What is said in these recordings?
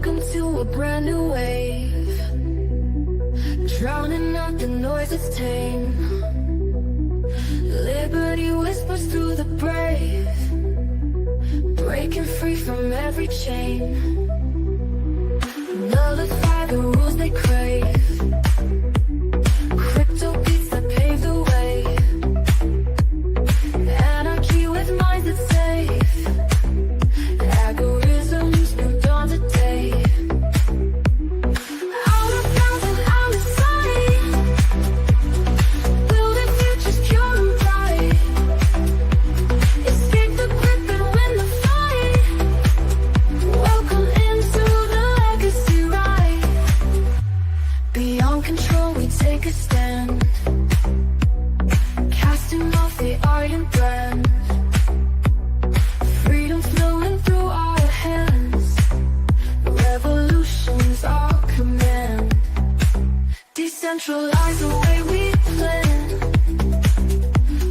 Welcome to a brand new wave, drowning out the noise it's tame. Liberty whispers through the brave, breaking free from every chain. Nullify the rules they crave, crypto beats that pave the way. Anarchy with minds that's safe, algorithms new dawn today. Out of bounds and out of sight, building futures pure and bright. Escape the grip and win the fight. Welcome into the legacy ride. Beyond control we take a stand, casting off the iron brand. Freedom flowing through our hands, revolution's our command. Decentralize the way we plan,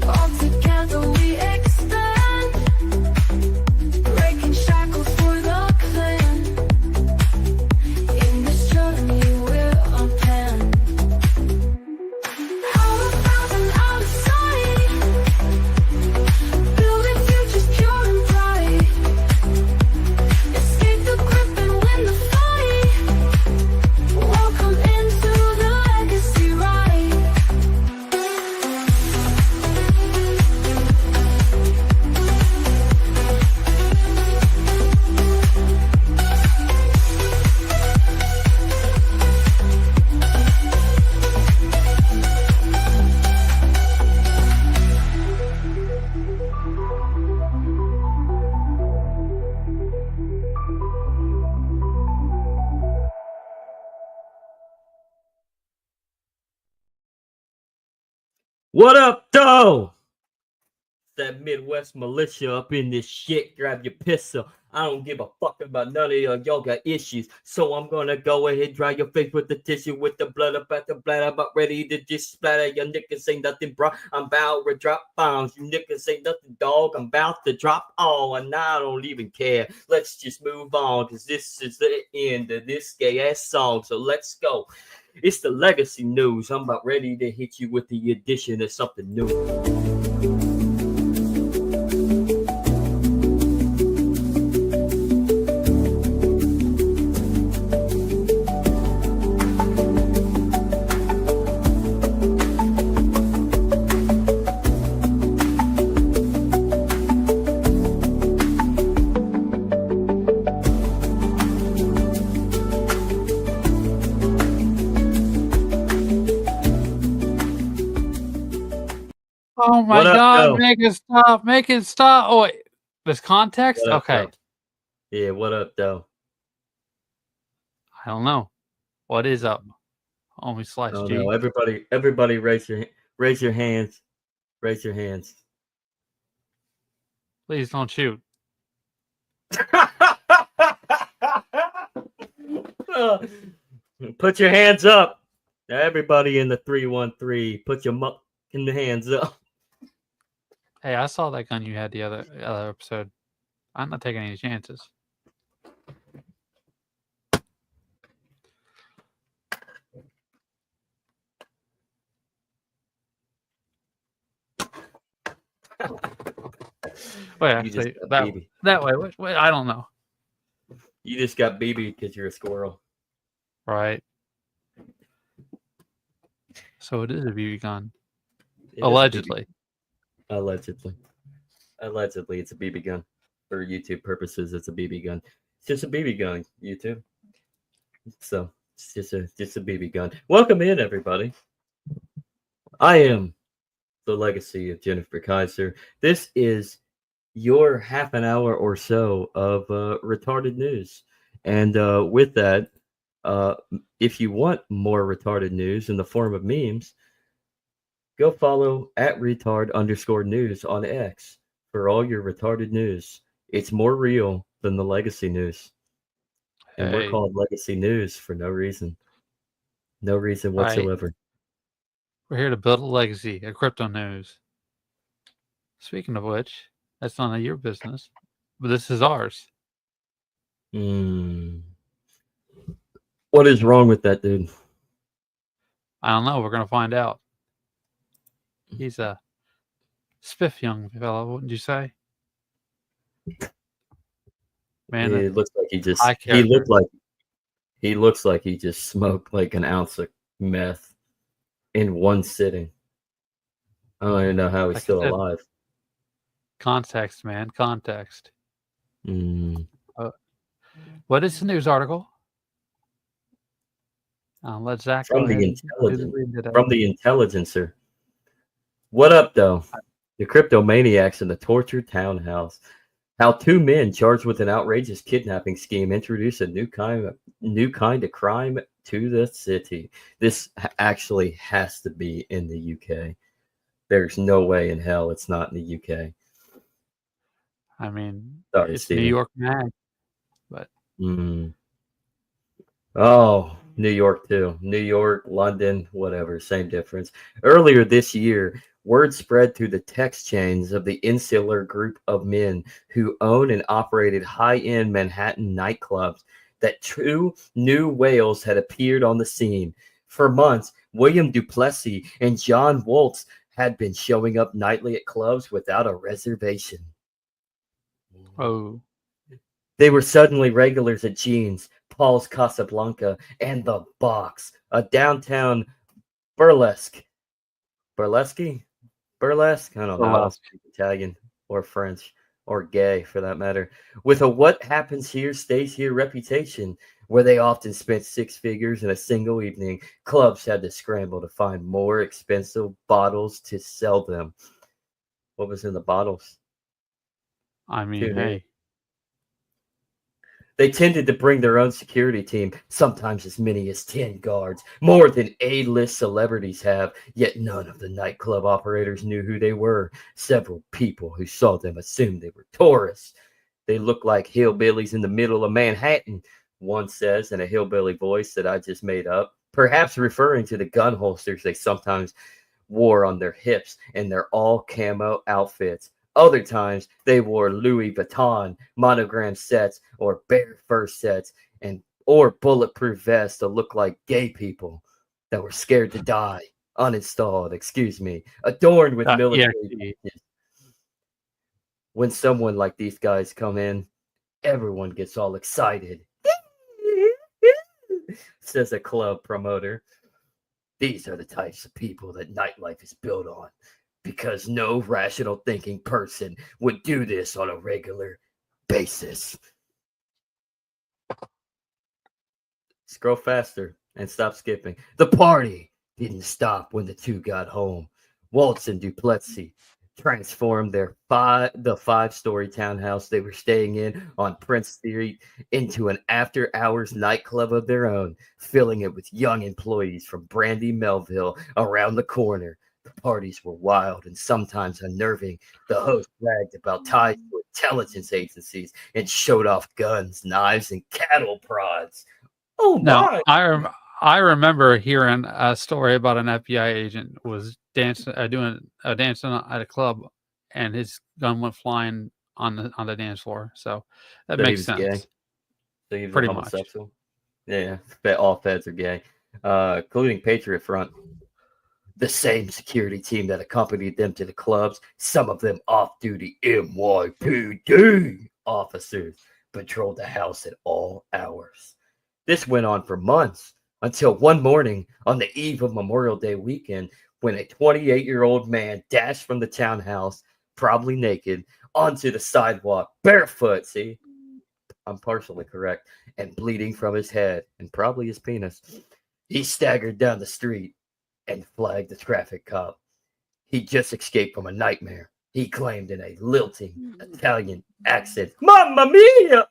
all together we expand. Breaking shackles for the clan, in this journey we're unplanned. Out of bounds and out of sight, building futures pure and bright. Escape the grip and win the fight. Welcome into the legacy ride. What up, though? That Midwest militia up in this shit. Grab your pistol. I don't give a fuck about none of y'all got issues. So I'm gonna go ahead, dry your face with the tissue, with the blood about the blood. I'm about ready to just splatter. Your niggas say nothing, bro. I'm about to drop bombs. You niggas say nothing, dog. I'm about to drop all, and I don't even care. Let's just move on, because this is the end of this gay ass song. So let's go. It's the legacy news. I'm about ready to hit you with the addition of something new. Oh my What up, God! though? Make it stop! Make it stop! Oh wait, this context? What up, Okay, though? Yeah, what up, though? I don't know. What is up? Homie slash Oh G. no, everybody raise your hands. Raise your hands. Please don't shoot. Put your hands up. Everybody in the 313, put your fucking hands up. Hey, I saw that gun you had the other episode. I'm not taking any chances. Wait, You just actually, got BB. that way. Wait, I don't know. You just got BB because you're a squirrel. Right. So it is a BB gun. It is a Allegedly. BB. Allegedly, it's a BB gun. For YouTube purposes, it's a BB gun. It's just a BB gun, YouTube. So it's just a BB gun. Welcome in, everybody. I am the legacy of Jennifer Kaiser. This is your half an hour or so of retarded news. And with that, if you want more retarded news in the form of memes, go follow @retard_news on X for all your retarded news. It's more real than the legacy news. And we're called legacy news for no reason. No reason whatsoever. We're here to build a legacy of crypto news. Speaking of which, that's none of your business, but this is ours. What is wrong with that dude? I don't know. We're gonna find out. He's a spiff young fellow, wouldn't you say? Man, a It looks like high he character. looks like he just smoked like an ounce of meth in one sitting. I don't even know how he's Like I still said, alive. context, man, context. Mm. What is the news article? Let Zach go From ahead the and do the intelligent, reading today. from the intelligencer. What up, though? The cryptomaniacs in the tortured townhouse. How two men charged with an outrageous kidnapping scheme introduce a new kind of crime to the city. This actually has to be in the UK. There's no way in hell it's not in the UK. I mean, Sorry, it's New Steven. York Mag, but Mm. Oh, New York too. New York, London, whatever, same difference. Earlier this year, word spread through the text chains of the insular group of men who own and operated high-end Manhattan nightclubs that two new whales had appeared on the scene. For months, William Duplessis and John Waltz had been showing up nightly at clubs without a reservation. oh, They were suddenly regulars at Jeans, Paul's Casablanca, and The Box, a downtown burlesque. Burlesque? Burlesque? I don't know. I don't burlesque. speak Italian or French or gay for that matter. With a what happens here stays here reputation, where they often spent six figures in a single evening, clubs had to scramble to find more expensive bottles to sell them. What was in the bottles? I mean, Tune in. hey, They tended to bring their own security team, sometimes as many as 10 guards, more than A-list celebrities have, yet none of the nightclub operators knew who they were. Several people who saw them assumed they were tourists. They look like hillbillies in the middle of Manhattan, one says in a hillbilly voice that I just made up, perhaps referring to the gun holsters they sometimes wore on their hips and their all camo outfits. Other times they wore Louis Vuitton monogram sets or bear fur sets and or bulletproof vests to look like gay people that were scared to die, uninstalled, excuse me, adorned with military EXE. badges. When someone like these guys come in, everyone gets all excited. Says a club promoter. These are the types of people that nightlife is built on, because no rational thinking person would do this on a regular basis. Scroll faster and stop skipping. The party didn't stop when the two got home. Waltz and Duplessis transformed the five-story townhouse they were staying in on Prince Street into an after-hours nightclub of their own, filling it with young employees from Brandy Melville around the corner. The parties were wild and sometimes unnerving. The host bragged about ties to intelligence agencies and showed off guns, knives, and cattle prods. Oh Now, my! I remember hearing a story about an FBI agent was dancing, doing a dancing at a club, and his gun went flying on the dance floor. So that So he makes was gay. sense, So he was a pretty much. homosexual. Yeah, all feds are gay, including Patriot Front. The same security team that accompanied them to the clubs, some of them off-duty NYPD officers, patrolled the house at all hours. This went on for months until one morning on the eve of Memorial Day weekend when a 28-year-old man dashed from the townhouse, probably naked, onto the sidewalk, barefoot. See, I'm partially correct, and bleeding from his head and probably his penis. He staggered down the street and flagged the traffic cop. He just escaped from a nightmare. He claimed in a lilting Italian accent, Mamma mia!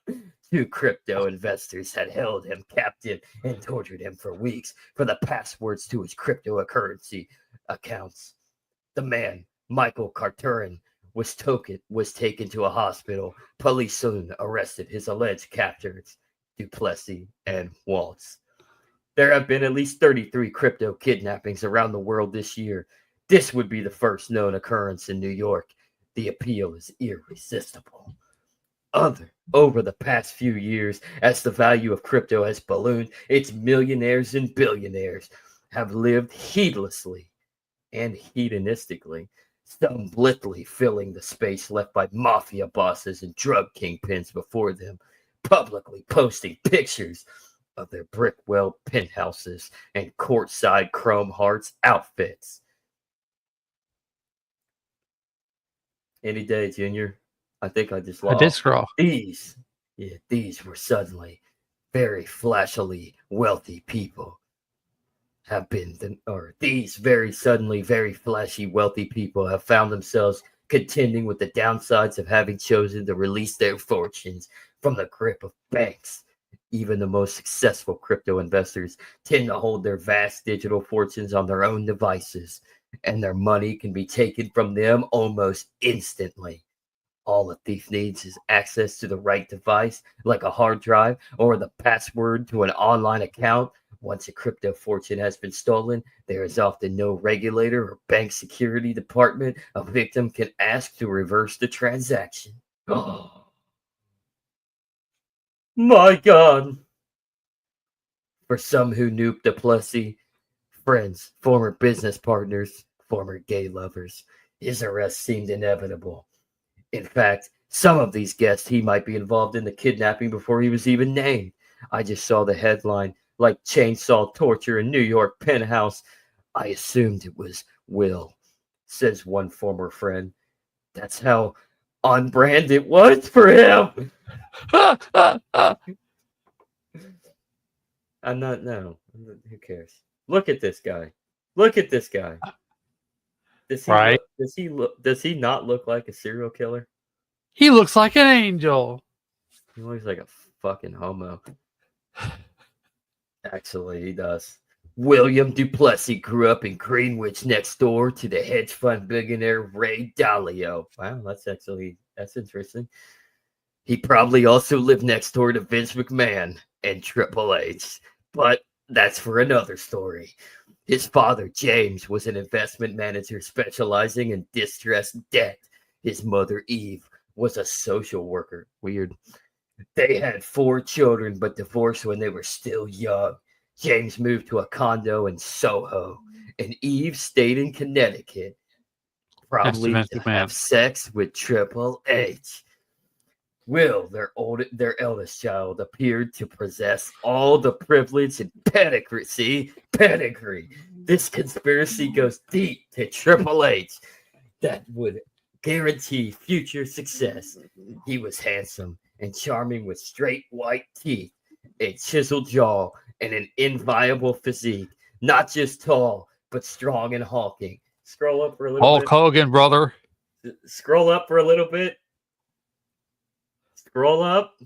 Two crypto investors had held him captive and tortured him for weeks for the passwords to his cryptocurrency accounts. The man, Michael Carturin, was taken to a hospital. Police soon arrested his alleged captors, Duplessis and Waltz. There have been at least 33 crypto kidnappings around the world this year. This would be the first known occurrence in New York. The appeal is irresistible. over the past few years, as the value of crypto has ballooned, its millionaires and billionaires have lived heedlessly and hedonistically, some blithely filling the space left by mafia bosses and drug kingpins before them, publicly posting pictures of their brick-walled penthouses and courtside Chrome Hearts outfits. Any day, Junior. I think I just I lost. did scroll. These were suddenly very flashily wealthy people these very suddenly very flashy wealthy people have found themselves contending with the downsides of having chosen to release their fortunes from the grip of banks. Even the most successful crypto investors tend to hold their vast digital fortunes on their own devices, and their money can be taken from them almost instantly. All a thief needs is access to the right device, like a hard drive or the password to an online account. Once a crypto fortune has been stolen, there is often no regulator or bank security department a victim can ask to reverse the transaction. Oh, my God. For some who knew Duplessis, friends, former business partners, former gay lovers, his arrest seemed inevitable. In fact, some of these guessed he might be involved in the kidnapping before he was even named. I just saw the headline, like chainsaw torture in New York penthouse. I assumed it was Will, says one former friend. That's how on brand it was for him. I'm not, no. Who cares? Look at this guy. Look at this guy. Does he Right. does he not look like a serial killer? He looks like an angel. He looks like a fucking homo. Actually, he does. William Duplessis grew up in Greenwich next door to the hedge fund billionaire Ray Dalio. Wow, that's interesting. He probably also lived next door to Vince McMahon and Triple H, but that's for another story. His father, James, was an investment manager specializing in distressed debt. His mother, Eve, was a social worker. Weird. They had 4 children, but divorced when they were still young. James moved to a condo in Soho, and Eve stayed in Connecticut, Next to probably Vince to McMahon. have sex with Triple H. Will, their eldest child, appeared to possess all the privilege and pedigree. See? Pedigree. This conspiracy goes deep to Triple H. That would guarantee future success. He was handsome and charming with straight white teeth, a chiseled jaw, and an inviolable physique. Not just tall, but strong and hulking. Scroll up for a little Hulk Hogan, brother. bit. Scroll up for a little bit. Scroll up.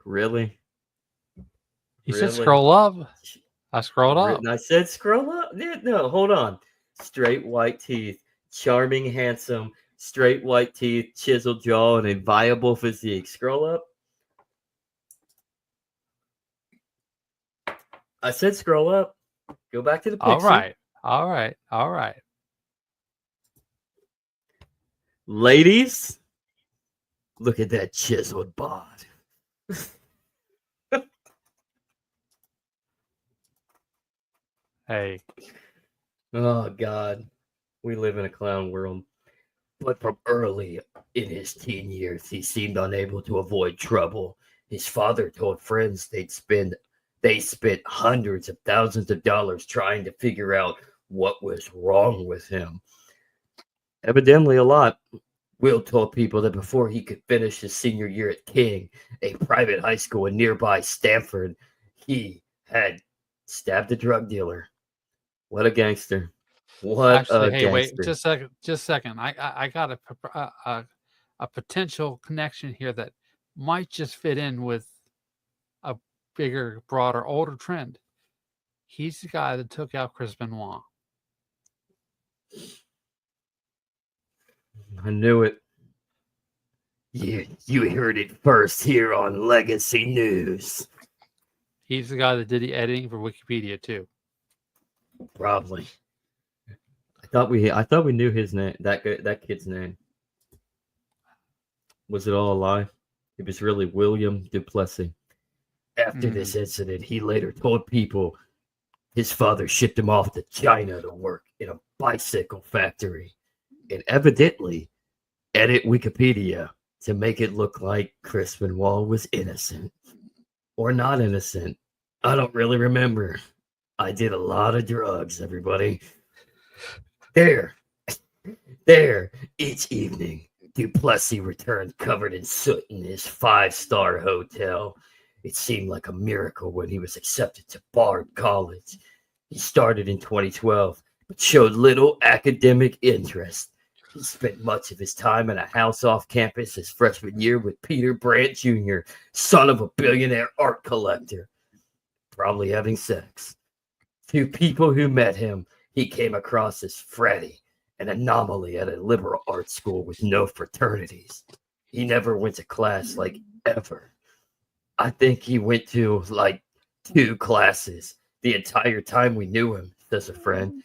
Really? He said Really? scroll up. I scrolled up. I said scroll up. No, hold on. Straight white teeth, charming, handsome, straight white teeth, chiseled jaw, and a viable physique. Scroll up. I said scroll up. Go back to the picture. All right. All right. All right. Ladies, look at that chiseled bod. Hey. Oh, God. We live in a clown world. But from early in his teen years, he seemed unable to avoid trouble. His father told friends they spent hundreds of thousands of dollars trying to figure out what was wrong with him. Evidently, a lot. Will told people that before he could finish his senior year at King, a private high school in nearby Stanford, he had stabbed a drug dealer. What a gangster. What Actually, a hey, wait, gangster. just a second. Just a second. I got a potential connection here that might just fit in with a bigger, broader, older trend. He's the guy that took out Chris Benoit. I knew it. You heard it first here on Legacy News. He's the guy that did the editing for Wikipedia too. Probably. I thought we knew his name. That kid's name. Was it all a lie? It was really William Duplessis. After Mm. this incident, he later told people his father shipped him off to China to work in a bicycle factory. And evidently, edit Wikipedia to make it look like Crispin Wall was innocent. Or not innocent. I don't really remember. I did a lot of drugs, everybody. There, each evening, Duplessis returned covered in soot in his five-star hotel. It seemed like a miracle when he was accepted to Bard College. He started in 2012, but showed little academic interest. He spent much of his time in a house off campus his freshman year with Peter Brandt Jr., son of a billionaire art collector, probably having sex. To people who met him, he came across as Freddy, an anomaly at a liberal arts school with no fraternities. He never went to class, like, ever. I think he went to, like, 2 classes the entire time we knew him, says a friend.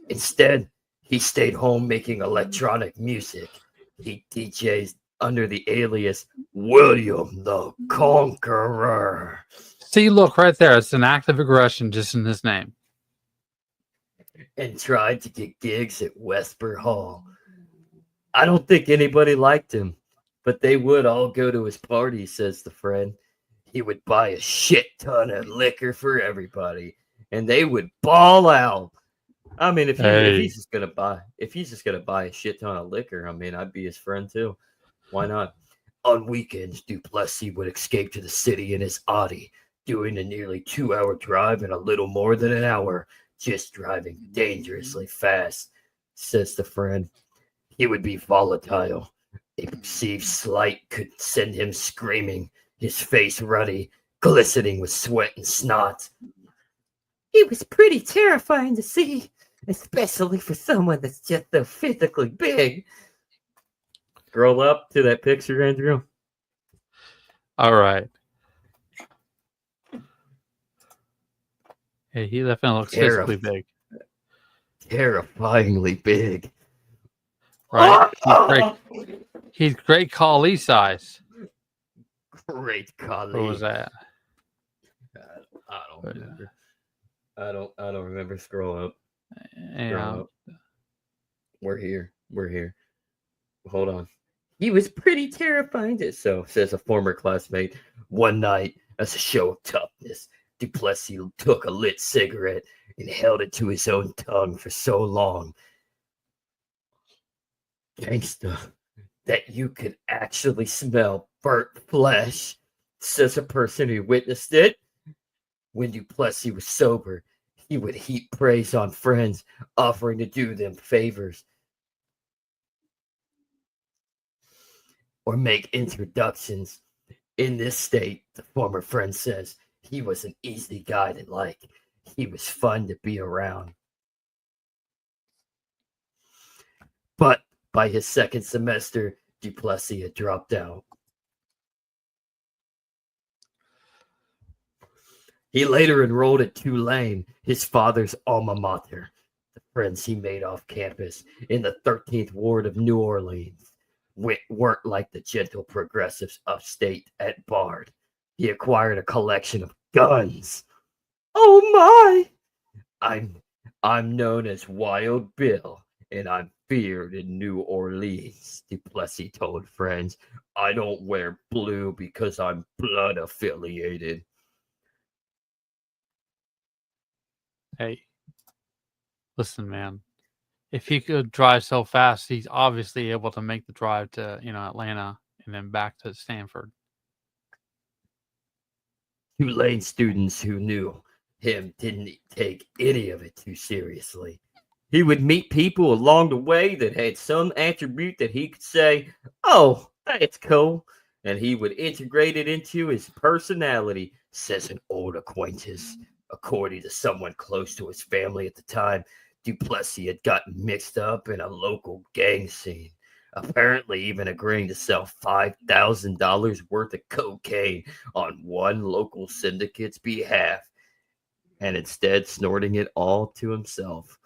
Instead, he stayed home making electronic music. He DJs under the alias William the Conqueror. See, look right there. It's an act of aggression just in his name. And tried to get gigs at Westbur Hall. I don't think anybody liked him, but they would all go to his party, says the friend. He would buy a shit ton of liquor for everybody, and they would ball out. I mean, if he's just gonna buy a shit ton of liquor, I mean, I'd be his friend too. Why not? On weekends, Duplessis would escape to the city in his Audi, doing a nearly 2-hour drive in a little more than an hour, just driving dangerously fast, says the friend. He would be volatile. A perceived slight could send him screaming, his face ruddy, glistening with sweat and snot. It was pretty terrifying to see, especially for someone that's just so physically big. Scroll up to that picture, Andrew. All right. Hey, he definitely looks physically big. Terrifyingly big. Right? He's great Kali size. Great Kali. What was that? I don't remember. I don't remember. Scroll up. Yeah. We're here. Hold on. He was pretty terrifying. So says a former classmate. One night, as a show of toughness, Duplessis took a lit cigarette and held it to his own tongue for so long, gangsta, that you could actually smell burnt flesh, says a person who witnessed it. When Duplessis was sober, he would heap praise on friends, offering to do them favors or make introductions. In this state, the former friend says, he was an easy guy to like. He was fun to be around. But by his second semester, Duplessis had dropped out. He later enrolled at Tulane, his father's alma mater. The friends he made off campus in the 13th Ward of New Orleans weren't like the gentle progressives upstate at Bard. He acquired a collection of guns. Oh my! I'm known as Wild Bill, and I'm feared in New Orleans, Duplessis told friends. I don't wear blue because I'm blood affiliated. Hey, listen, man. If he could drive so fast, he's obviously able to make the drive to, Atlanta and then back to Stanford. Tulane students who knew him didn't take any of it too seriously. He would meet people along the way that had some attribute that he could say, oh, that's cool. And he would integrate it into his personality, says an old acquaintance. According to someone close to his family at the time, Duplessis had gotten mixed up in a local gang scene, apparently even agreeing to sell $5,000 worth of cocaine on one local syndicate's behalf, and instead snorting it all to himself.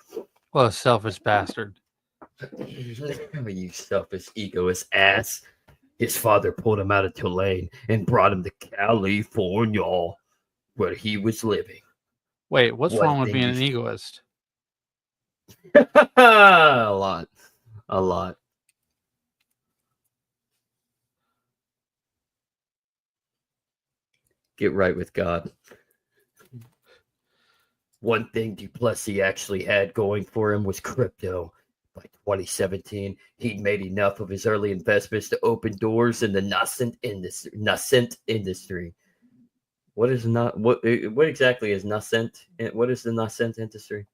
What a selfish bastard. You selfish, egoist ass. His father pulled him out of Tulane and brought him to California, where he was living. Wait, what's One wrong with thing being an you egoist? a lot. A lot. Get right with God. One thing Duplessis actually had going for him was crypto. By 2017, he'd made enough of his early investments to open doors in the nascent industry. What is not what exactly is nascent? What is the nascent industry?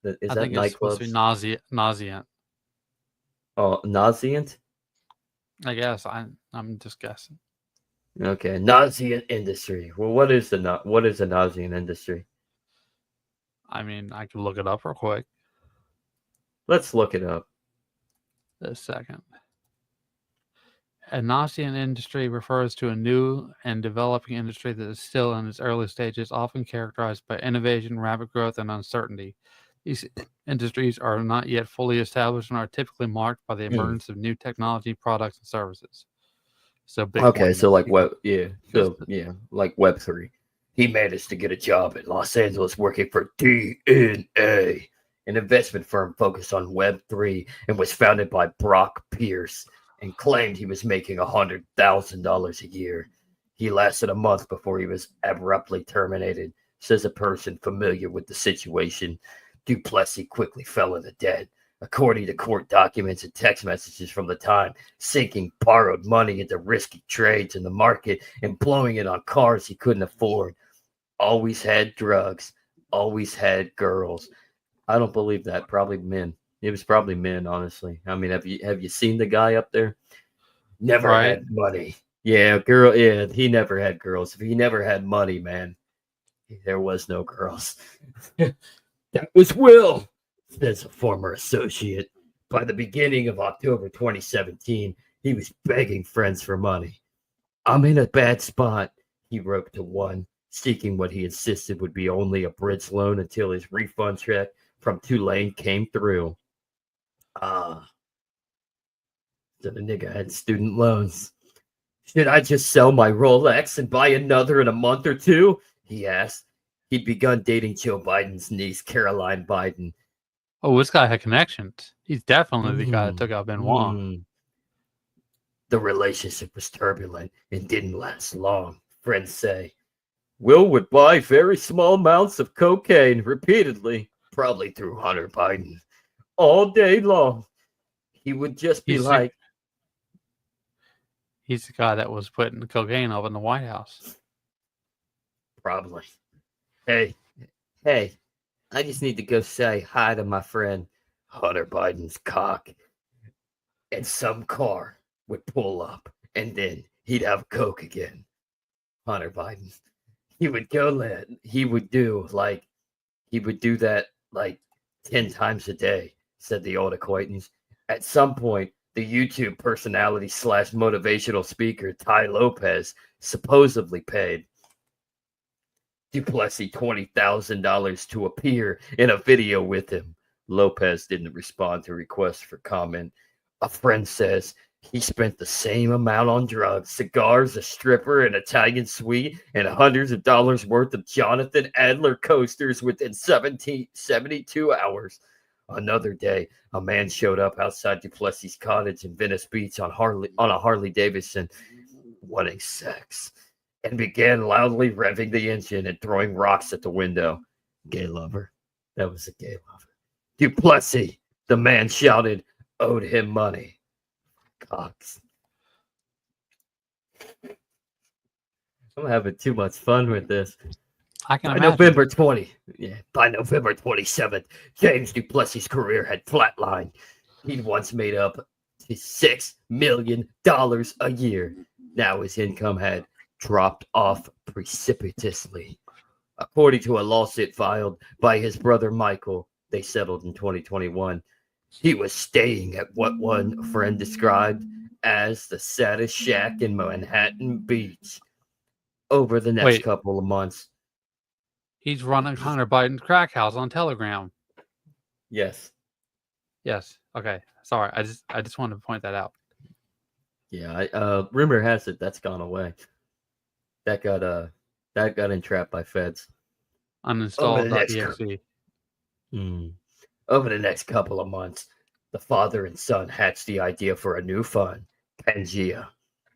Is I that think it's supposed to be nightclubs? nauseant. Oh, nauseant. I guess I'm just guessing. Okay, nauseant industry. Well, what is the nauseant industry? I mean, I could look it up real quick. Let's look it up. A second. A nascent industry refers to a new and developing industry that is still in its early stages, often characterized by innovation, rapid growth, and uncertainty. These industries are not yet fully established and are typically marked by the Hmm. emergence of new technology, products, and services. So Bitcoin. Okay, so like web, yeah, Just so yeah, like Web3. He managed to get a job in Los Angeles working for DNA, an investment firm focused on Web3, and was founded by Brock Pierce, and claimed he was making $100,000 a year. He lasted a month before he was abruptly terminated, says a person familiar with the situation. Duplessis quickly fell into debt. According to court documents and text messages from the time, sinking borrowed money into risky trades in the market and blowing it on cars he couldn't afford. Always had drugs, always had girls. I don't believe that. Probably men. It was probably men, honestly. I mean, have you seen the guy up there? Never right. had money. Yeah, girl. Yeah, he never had girls. If he never had money, man, there was no girls. That was Will, says a former associate. By the beginning of October 2017, he was begging friends for money. I'm in a bad spot, he wrote to one, seeking what he insisted would be only a bridge loan until his refund check from Tulane came through. Ah, so the nigga had student loans. Should I just sell my Rolex and buy another in a month or two? He asked. He'd begun dating Joe Biden's niece, Caroline Biden. Oh, this guy had connections. He's definitely the guy that took Mm, out Benoit. mm. The relationship was turbulent and didn't last long, friends say. Will would buy very small amounts of cocaine repeatedly, probably through Hunter Biden, all day long. He would just be He's the, like, he's the guy that was putting cocaine up in the White House. probably, hey, hey, I just need to go say hi to my friend Hunter Biden's cock. And some car would pull up, and then he'd have coke again. Hunter Biden. He would go that he would do that like 10 times a day, said the old acquaintance. At some point, the YouTube personality slash motivational speaker Ty Lopez supposedly paid Duplessis $20,000 to appear in a video with him. Lopez didn't respond to requests for comment. A friend says he spent the same amount on drugs, cigars, a stripper, an Italian suite, and hundreds of dollars worth of Jonathan Adler coasters within 72 hours. Another day, a man showed up outside Duplessis' cottage in Venice Beach on a Harley Davidson, wanting sex, and began loudly revving the engine and throwing rocks at the window. Gay lover. That was a gay lover. Duplessis, the man shouted, owed him money. Cox. I'm having too much fun with this. I can By imagine. By November 27th, James Duplessis' career had flatlined. He'd once made up to $6 million a year. Now his income had dropped off precipitously. According to a lawsuit filed by his brother Michael, they settled in 2021. He was staying at what one friend described as the saddest shack in Manhattan Beach. Over the next couple of months. He's running Hunter Biden's crack house on Telegram. Yes. Yes. Okay. Sorry. I just wanted to point that out. Yeah, rumor has it that's gone away. That got entrapped by feds. Over the next Uninstall.exe. Over the next couple of months, the father and son hatched the idea for a new fund, Pangea,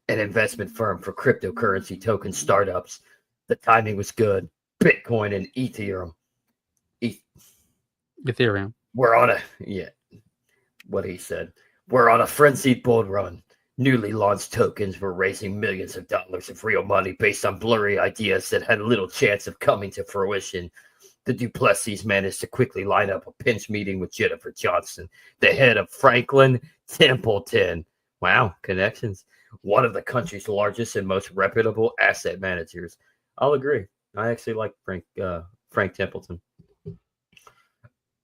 an investment firm for cryptocurrency token startups. The timing was good. Bitcoin and Ethereum. Ethereum. We're on a what he said. We're on a frenzied bull run. Newly launched tokens were raising millions of dollars of real money based on blurry ideas that had little chance of coming to fruition. The Duplessis managed to quickly line up a pinch meeting with Jennifer Johnson, the head of Franklin Templeton. Wow, connections. One of the country's largest and most reputable asset managers. I'll agree. I actually like Frank Templeton.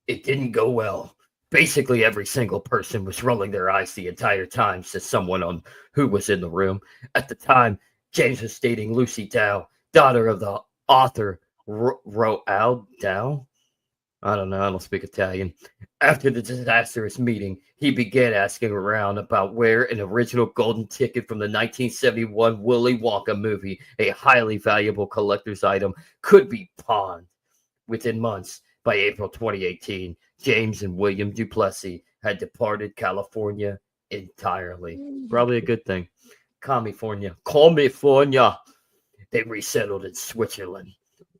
It didn't go well. Basically, every single person was rolling their eyes the entire time, says someone on who was in the room. At the time, James was dating Lucy Dow, daughter of the author Roald Dahl. I don't know. I don't speak Italian. After the disastrous meeting, he began asking around about where an original golden ticket from the 1971 Willy Wonka movie, a highly valuable collector's item, could be pawned. Within months, by April 2018, James and William Duplessis had departed California entirely. Probably a good thing. California. They resettled in Switzerland.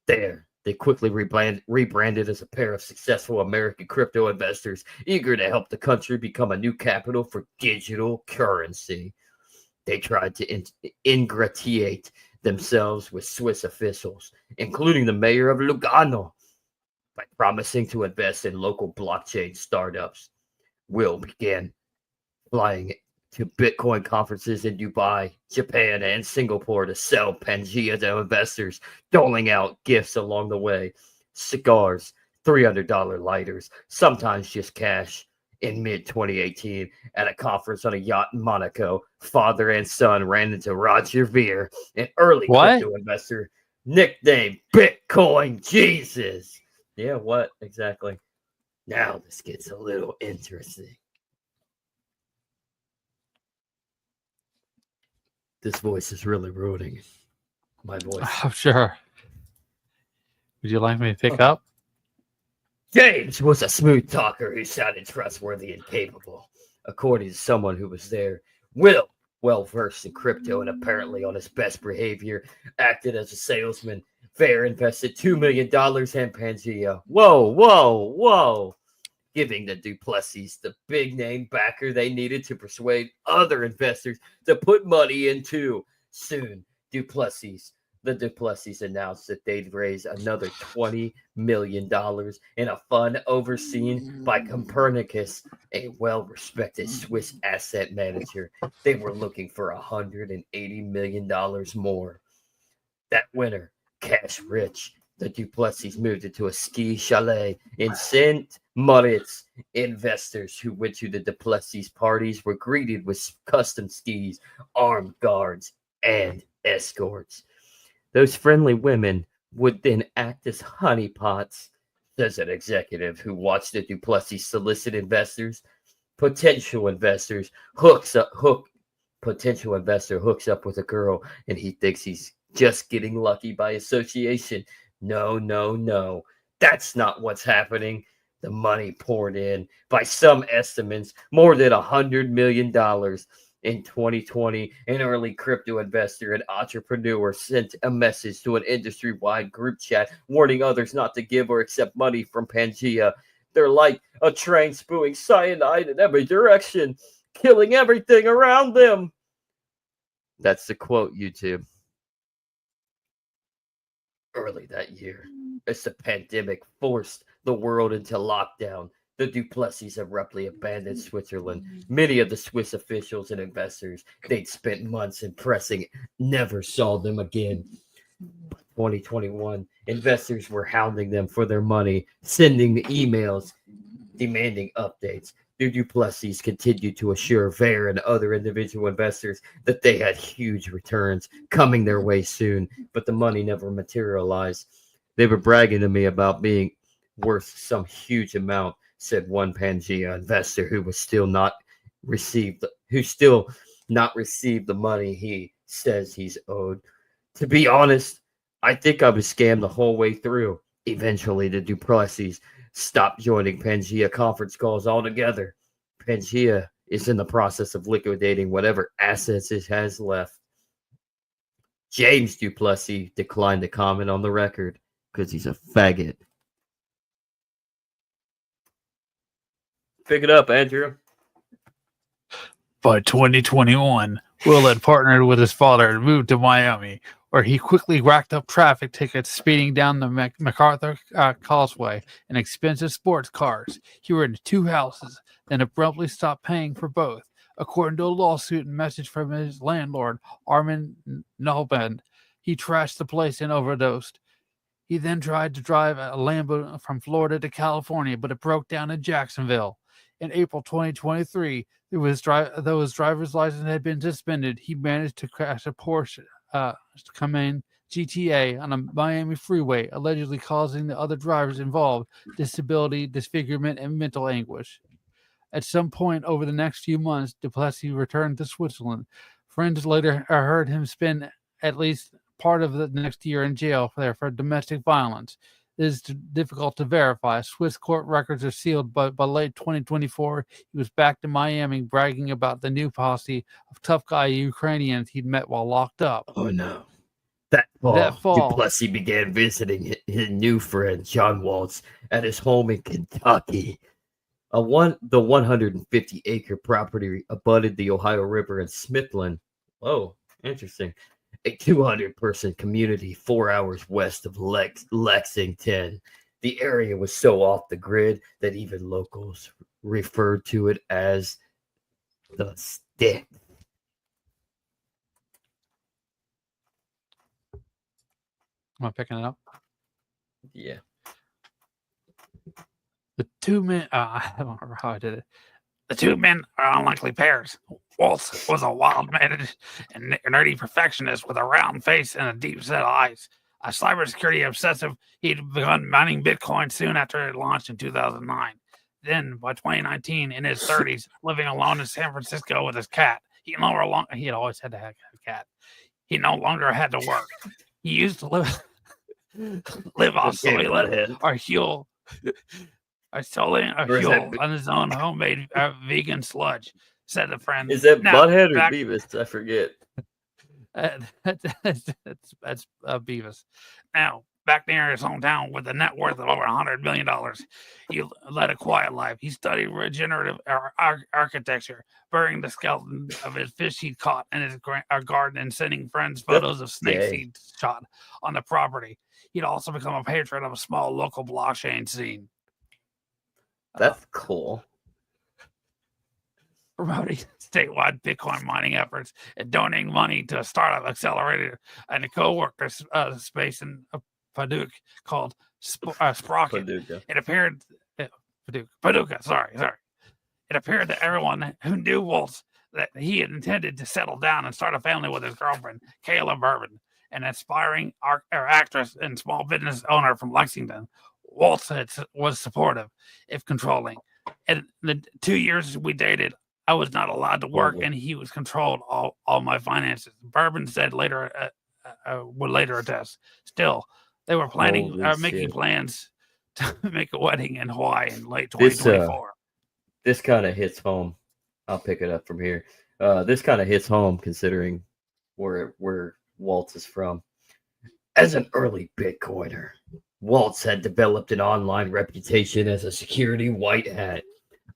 There, they quickly rebranded as a pair of successful American crypto investors eager to help the country become a new capital for digital currency. They tried to ingratiate themselves with Swiss officials, including the mayor of Lugano, by promising to invest in local blockchain startups. Will began flying to Bitcoin conferences in Dubai, Japan, and Singapore to sell Pangea to investors, doling out gifts along the way. Cigars, $300 lighters, sometimes just cash. In mid-2018, at a conference on a yacht in Monaco, father and son ran into Roger Ver, an early crypto investor, nicknamed Bitcoin Jesus. Yeah, what exactly? Now this gets a little interesting. This voice is really ruining my voice. I'm sure. Would you like me to pick up? James was a smooth talker who sounded trustworthy and capable. According to someone who was there, Will, well versed in crypto and apparently on his best behavior, acted as a salesman. Fair invested $2 million in Pangea. Whoa. Giving the Duplessis the big name backer they needed to persuade other investors to put money into. Soon, the Duplessis announced that they'd raise another $20 million in a fund overseen by Copernicus, a well-respected Swiss asset manager. They were looking for $180 million more. That winter, cash rich, the Duplessis moved into a ski chalet in St. Moritz. Investors who went to the Duplessis parties were greeted with custom skis, armed guards, and escorts. Those friendly women would then act as honeypots, says an executive who watched the Duplessis solicit investors. Potential investor hooks up with a girl, and he thinks he's just getting lucky by association. No. That's not what's happening. The money poured in. By some estimates, more than $100 million. In 2020, an early crypto investor and entrepreneur sent a message to an industry-wide group chat warning others not to give or accept money from Pangea. They're like a train spewing cyanide in every direction, killing everything around them. That's the quote, YouTube. Early that year, as the pandemic forced the world into lockdown, the Duplessis abruptly abandoned Switzerland. Many of the Swiss officials and investors they'd spent months impressing never saw them again. By 2021, investors were hounding them for their money, sending emails demanding updates. The Duplessis continued to assure Ver and other individual investors that they had huge returns coming their way soon, but the money never materialized. They were bragging to me about being worth some huge amount, said one Pangea investor who still not receive the money he says he's owed. To be honest, I think I was scammed the whole way through. Eventually, the Duplessis stopped joining Pangea conference calls altogether. Pangea is in the process of liquidating whatever assets it has left. James Duplessis declined to comment on the record because he's a faggot. Pick it up, Andrew. By 2021, Will had partnered with his father and moved to Miami, where he quickly racked up traffic tickets speeding down the MacArthur Causeway in expensive sports cars. He rented 2 houses, then abruptly stopped paying for both. According to a lawsuit and message from his landlord, Armin Nalband, he trashed the place and overdosed. He then tried to drive a Lambo from Florida to California, but it broke down in Jacksonville. In April 2023, though his driver's license had been suspended, he managed to crash a Porsche Cayenne GTA on a Miami freeway, allegedly causing the other drivers involved disability, disfigurement, and mental anguish. At some point over the next few months, Duplessis returned to Switzerland. Friends later heard him spend at least part of the next year in jail for domestic violence. It is difficult to verify. Swiss court records are sealed, but by late 2024, he was back to Miami bragging about the new posse of tough guy Ukrainians he'd met while locked up. Oh no. That fall, Duplessis began visiting his new friend, John Waltz, at his home in Kentucky. The 150-acre property abutted the Ohio River in Smithland. Oh, interesting. A 200-person community 4 hours west of Lexington. The area was so off the grid that even locals referred to it as the stick. Am I picking it up? Yeah. The 2 men, I don't remember how I did it. The 2 men are unlikely pairs. Waltz was a wild-mannered and nerdy perfectionist with a round face and a deep-set eyes. A cybersecurity obsessive, he'd begun mining Bitcoin soon after it launched in 2009. Then, by 2019, in his 30s, living alone in San Francisco with his cat, he had always had to have a cat. He no longer had to work. He used to live off soylent or Huel. On his own homemade vegan sludge, said the friend. Is that Butthead or Beavis? I forget. That's Beavis. Now, back near his hometown with a net worth of over $100 million, he led a quiet life. He studied regenerative architecture, burying the skeleton of his fish he'd caught in his garden and sending friends photos of snakes he'd shot on the property. He'd also become a patron of a small local blockchain scene. That's cool. Promoting statewide Bitcoin mining efforts and donating money to a startup accelerator and a co-worker space in Paducah called Sprocket. It appeared Paducah. Sorry. It appeared to everyone who knew Waltz that he had intended to settle down and start a family with his girlfriend, Kayla Bourbon, an aspiring actress and small business owner from Lexington. Waltz was supportive, if controlling. In the 2 years we dated, I was not allowed to work, and he was controlled all my finances. Bourbon said later, would later attest. Still, they were making plans to make a wedding in Hawaii in late 2024. This kind of hits home. I'll pick it up from here. This kind of hits home considering where Waltz is from. As an early Bitcoiner, Waltz had developed an online reputation as a security white hat,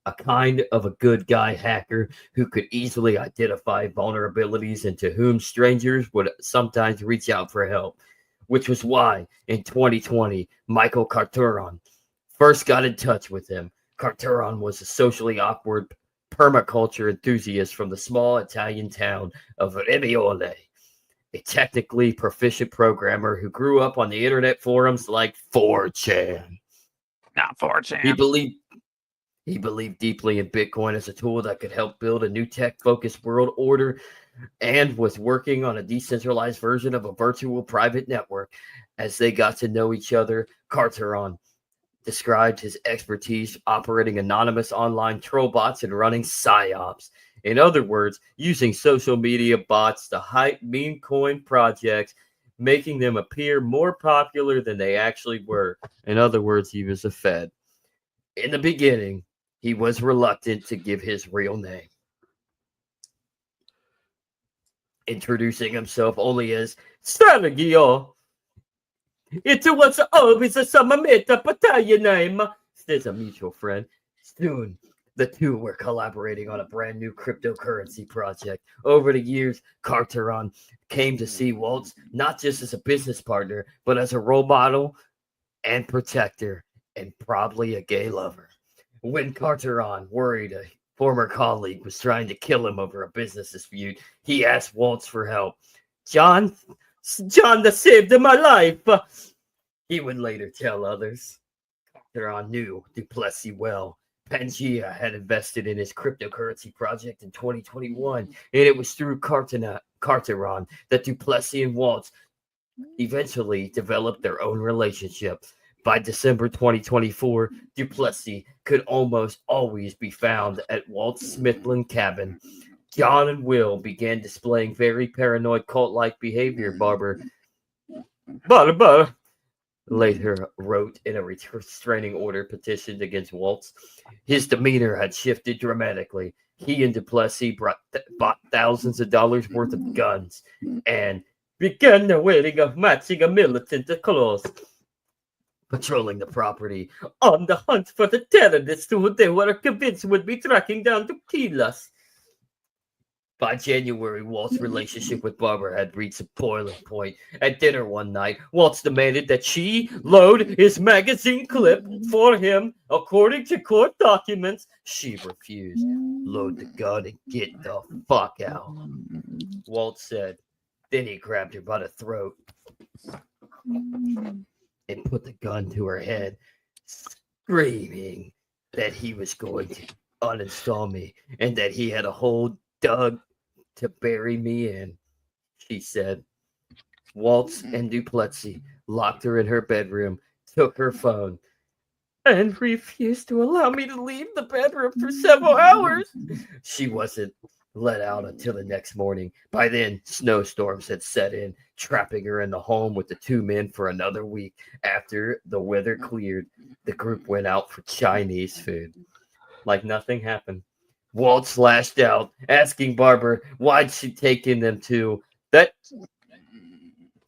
a kind of a good guy hacker who could easily identify vulnerabilities and to whom strangers would sometimes reach out for help, which was why in 2020, Michael Carturon first got in touch with him. Carturon was a socially awkward permaculture enthusiast from the small Italian town of Rebiole, a technically proficient programmer who grew up on the internet forums like 4chan. Not 4chan. He believed deeply in Bitcoin as a tool that could help build a new tech-focused world order and was working on a decentralized version of a virtual private network. As they got to know each other, Carturon described his expertise operating anonymous online troll bots and running psyops. In other words, using social media bots to hype meme coin projects, making them appear more popular than they actually were. In other words, he was a Fed. In the beginning, he was reluctant to give his real name, introducing himself only as Sergio. It was always a summer meta battalion name, says a mutual friend. Soon, the two were collaborating on a brand new cryptocurrency project. Over the years, Carteron came to see Waltz not just as a business partner, but as a role model and protector, and probably a gay lover. When Carteron worried a former colleague was trying to kill him over a business dispute, he asked Waltz for help. John that saved my life, he would later tell others. Carteron knew Duplessis well. Pangea had invested in his cryptocurrency project in 2021, and it was through Carteron that Duplessis and Waltz eventually developed their own relationship. By December 2024, Duplessis could almost always be found at Walt Smithland cabin. John and Will began displaying very paranoid cult-like behavior, Barber later wrote in a restraining order petition against Waltz. His demeanor had shifted dramatically. He and Duplessis bought thousands of dollars worth of guns and began the wearing of matching militant clothes. Patrolling the property on the hunt for the terrorists who they were convinced would be tracking down to kill us. By January, Walt's relationship with Barbara had reached a boiling point. At dinner one night, Waltz demanded that she load his magazine clip for him. According to court documents, she refused. Load the gun and get the fuck out, Waltz said. Then he grabbed her by the throat and put the gun to her head, screaming that he was going to uninstall me and that he had a hole dug to bury me in, she said. Waltz and Duplessis locked her in her bedroom, took her phone, and refused to allow me to leave the bedroom for several hours. She wasn't let out until the next morning. By then, snowstorms had set in, trapping her in the home with the two men for another week. After the weather cleared, the group went out for Chinese food. Like nothing happened. Waltz lashed out, asking Barbara why'd she taken them to that.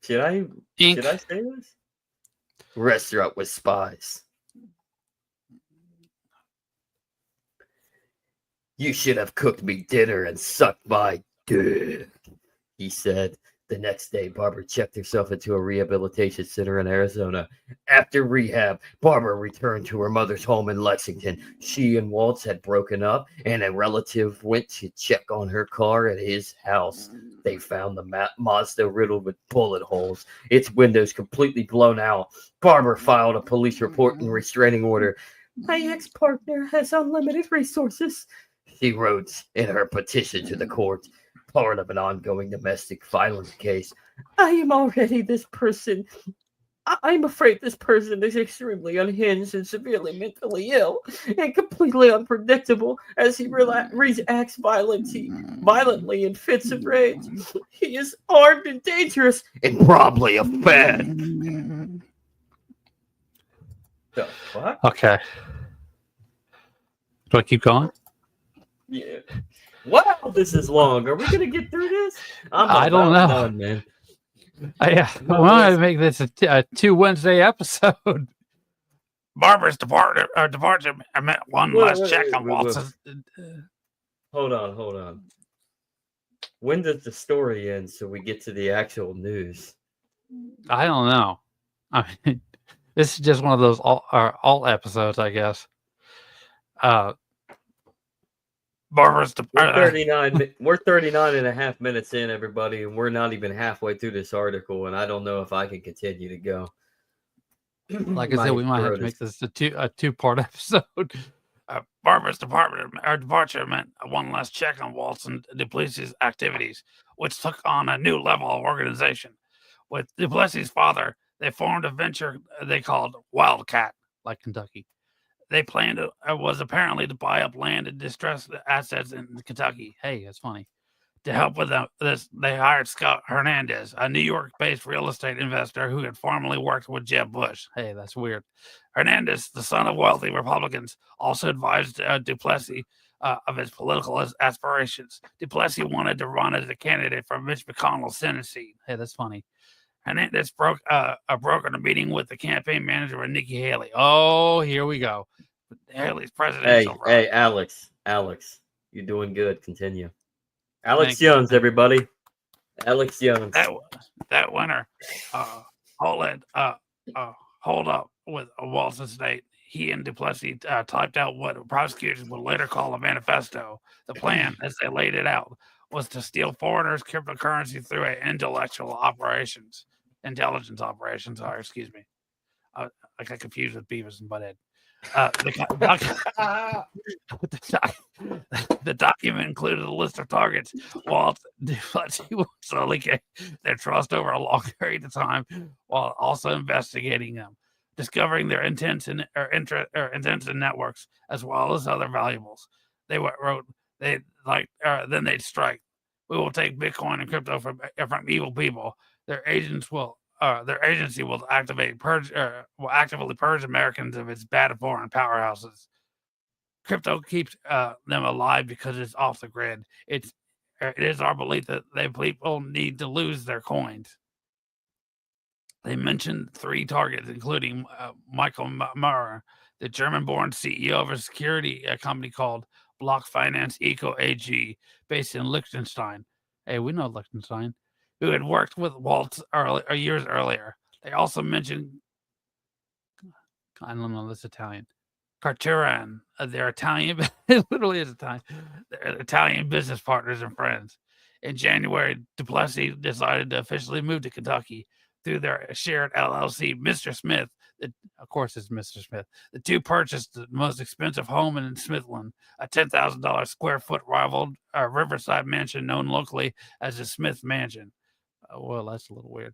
Should I say this? Restaurant with spies. You should have cooked me dinner and sucked my dick, he said. The next day, Barbara checked herself into a rehabilitation center in Arizona. After rehab, Barbara returned to her mother's home in Lexington. She and Waltz had broken up, and a relative went to check on her car at his house. They found the Mazda riddled with bullet holes, its windows completely blown out. Barbara filed a police report and restraining order. My ex-partner has unlimited resources, she wrote in her petition to the court, part of an ongoing domestic violence case. I am already this person. I'm afraid this person is extremely unhinged and severely mentally ill and completely unpredictable as he reacts violently in fits of rage. He is armed and dangerous and probably a fan. The fuck? Okay. Do I keep going? Yeah. Wow, this is long. Are we gonna get through this? I don't know. Done, man. Yeah, we're going to make this a 2 Wednesday episode. Barbara's departure. I meant one last check on Waltz's. Hold on. When does the story end so we get to the actual news? I don't know. I mean, this is just one of those all episodes, I guess. Barbara's We're 39 and a half minutes in, everybody, and we're not even halfway through this article, and I don't know if I can continue to go. Like I said, we might have to make this a two-part episode. Barbara's departure meant one last check on Waltz and Duplessis' activities, which took on a new level of organization. With Duplessis' father, they formed a venture they called Wildcat, like Kentucky. They planned was apparently to buy up land and distressed assets in Kentucky. Hey, that's funny. To help with this, they hired Scott Hernandez, a New York-based real estate investor who had formerly worked with Jeb Bush. Hey, that's weird. Hernandez, the son of wealthy Republicans, also advised Duplessis of his political aspirations. Duplessis wanted to run as a candidate for Mitch McConnell's Senate seat. Hey, that's funny. Hernandez brokered a meeting with the campaign manager of Nikki Haley. Oh, here we go. Haley's presidential run. Hey, Alex, you're doing good. Continue. Alex Thank you. Jones, everybody. Alex Jones. That winter, Holland hold up with Walt's estate. He and Duplessis typed out what prosecutors would later call a manifesto. The plan, as they laid it out, was to steal foreigners' cryptocurrency through intelligence operations. Sorry, excuse me. I got confused with Beavis and Butthead. The document included a list of targets. Walt Duplessis would slowly gain their trust over a long period of time, while also investigating them, discovering their intents and networks, as well as other valuables. They wrote then they'd strike. We will take Bitcoin and crypto from evil people. Their agency will actively purge Americans of its bad foreign powerhouses. Crypto keeps them alive because it's off the grid. It is our belief that people need to lose their coins. They mentioned 3 targets, including Michael Maurer, the German-born CEO of a security company called Block Finance Eco AG, based in Liechtenstein. Hey, we know Liechtenstein. Who had worked with Walt years earlier. They also mentioned, I don't know, this Italian, Carturan. Their Italian, it literally is Italian. Their Italian business partners and friends. In January, Duplessis decided to officially move to Kentucky through their shared LLC, Mr. Smith. Of course, it's Mr. Smith. The two purchased the most expensive home in Smithland, a $10,000 square foot rival riverside mansion known locally as the Smith Mansion. Well, that's a little weird.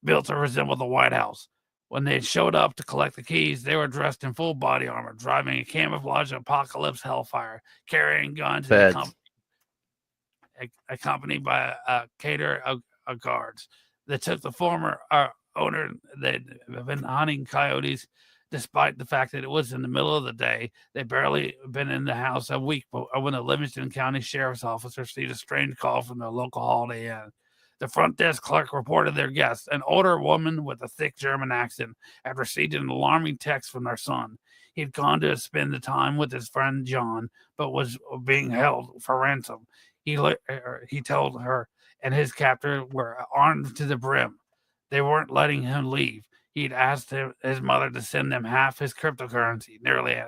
Built to resemble the White House. When they showed up to collect the keys, they were dressed in full body armor, driving a camouflage apocalypse hellfire, carrying guns, and accompanied by a cadre of guards. They took the former owner. They'd been hunting coyotes, despite the fact that it was in the middle of the day. They'd barely been in the house a week when a Livingston County sheriff's officer received a strange call from the local Holiday Inn. The front desk clerk reported their guest, an older woman with a thick German accent, had received an alarming text from their son. He'd gone to spend the time with his friend John, but was being held for ransom. He told her and his captor were armed to the brim. They weren't letting him leave. He'd asked his mother to send them half his cryptocurrency. Nearly an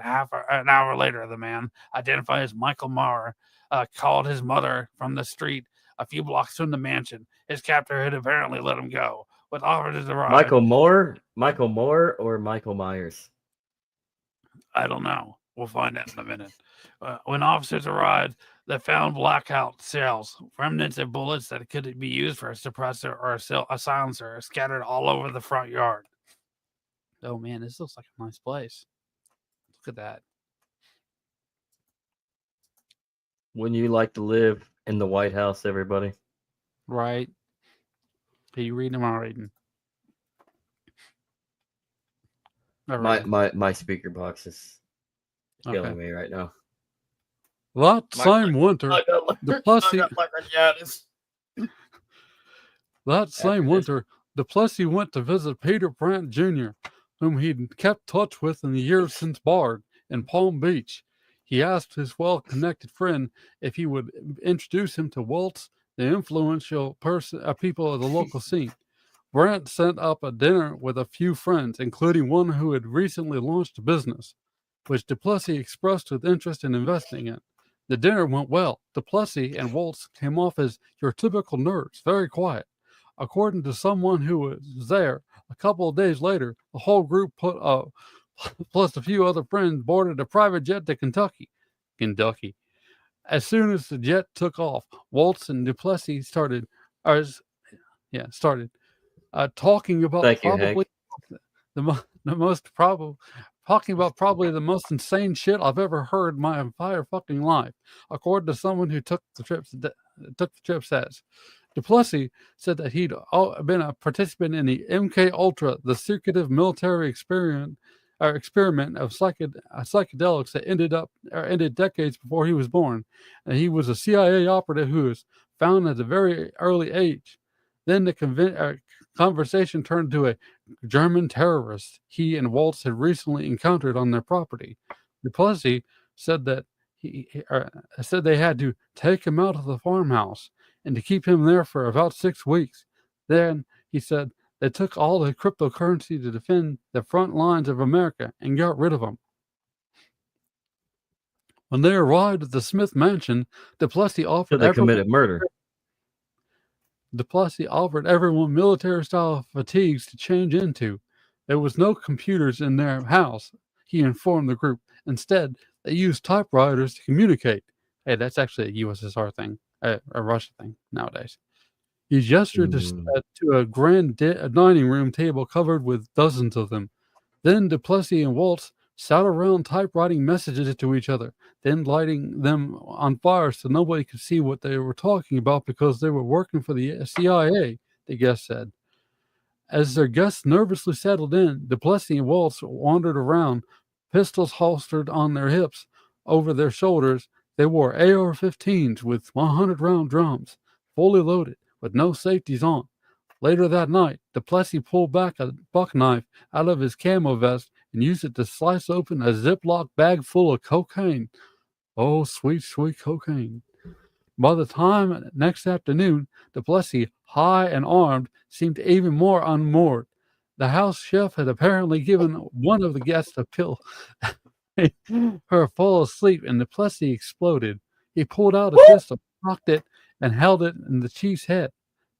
hour later, the man, identified as Michael Maurer, called his mother from the street a few blocks from the mansion. His captor had apparently let him go. With officers arrived, Michael Moore, or Michael Myers? I don't know. We'll find out in a minute. When officers arrived, they found blackout shells, remnants of bullets that could be used for a suppressor or a silencer, scattered all over the front yard. Oh man, this looks like a nice place. Look at that. Wouldn't you like to live in the White House, everybody? Right. Are you reading or am I reading? My speaker box is killing me right now. That same winter, Duplessis went to visit Peter Brandt Jr., whom he'd kept touch with in the years since Bard, in Palm Beach. He asked his well-connected friend if he would introduce him to Waltz, the influential people of the local scene. Brandt set up a dinner with a few friends, including one who had recently launched a business, which Duplessis expressed his interest in investing in. The dinner went well. Duplessis and Waltz came off as your typical nerds, very quiet. According to someone who was there, a couple of days later, the whole group plus a few other friends boarded a private jet to Kentucky. As soon as the jet took off, Waltz and Duplessis started talking about the most talking about probably the most insane shit I've ever heard in my entire fucking life, according to someone who took the trip says. Duplessis said that he'd been a participant in the MK Ultra, the secretive military experiment of psychedelics that ended decades before he was born, and he was a CIA operative who was found at a very early age. Then the conversation turned to a German terrorist he and Waltz had recently encountered on their property. Duplessis said that said they had to take him out of the farmhouse and to keep him there for about 6 weeks. Then, he said, they took all the cryptocurrency to defend the front lines of America and got rid of him. When they arrived at the Smith mansion, Duplessis So offered they committed murder. everyone military-style fatigues to change into. There was no computers in their house, he informed the group. Instead, they used typewriters to communicate. Hey, that's actually a USSR thing, a Russia thing nowadays. He gestured to a grand dining room table covered with dozens of them. Then Duplessis and Waltz sat around typewriting messages to each other, then lighting them on fire so nobody could see what they were talking about because they were working for the CIA, the guest said. As their guests nervously settled in, Duplessis and Waltz wandered around, pistols holstered on their hips. Over their shoulders, they wore AR-15s with 100-round drums, fully loaded, with no safeties on. Later that night, Duplessis pulled back a buck knife out of his camo vest and used it to slice open a Ziploc bag full of cocaine. Oh, sweet, sweet cocaine. By the time next afternoon, Duplessis, high and armed, seemed even more unmoored. The house chef had apparently given one of the guests a pill, her fall asleep, and Duplessis exploded. He pulled out a pistol, cocked it, and held it in the chief's head.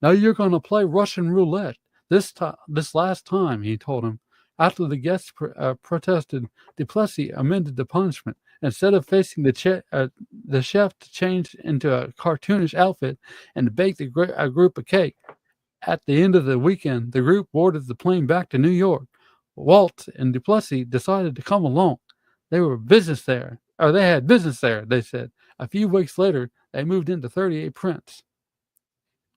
Now you're going to play Russian roulette. This last time, he told him. After the guests protested, Duplessis amended the punishment. Instead of facing the chef to change into a cartoonish outfit and bake a group a cake. At the end of the weekend, the group boarded the plane back to New York. Walt and Duplessis decided to come along. They had business there, they said. A few weeks later, they moved into 38 Prince.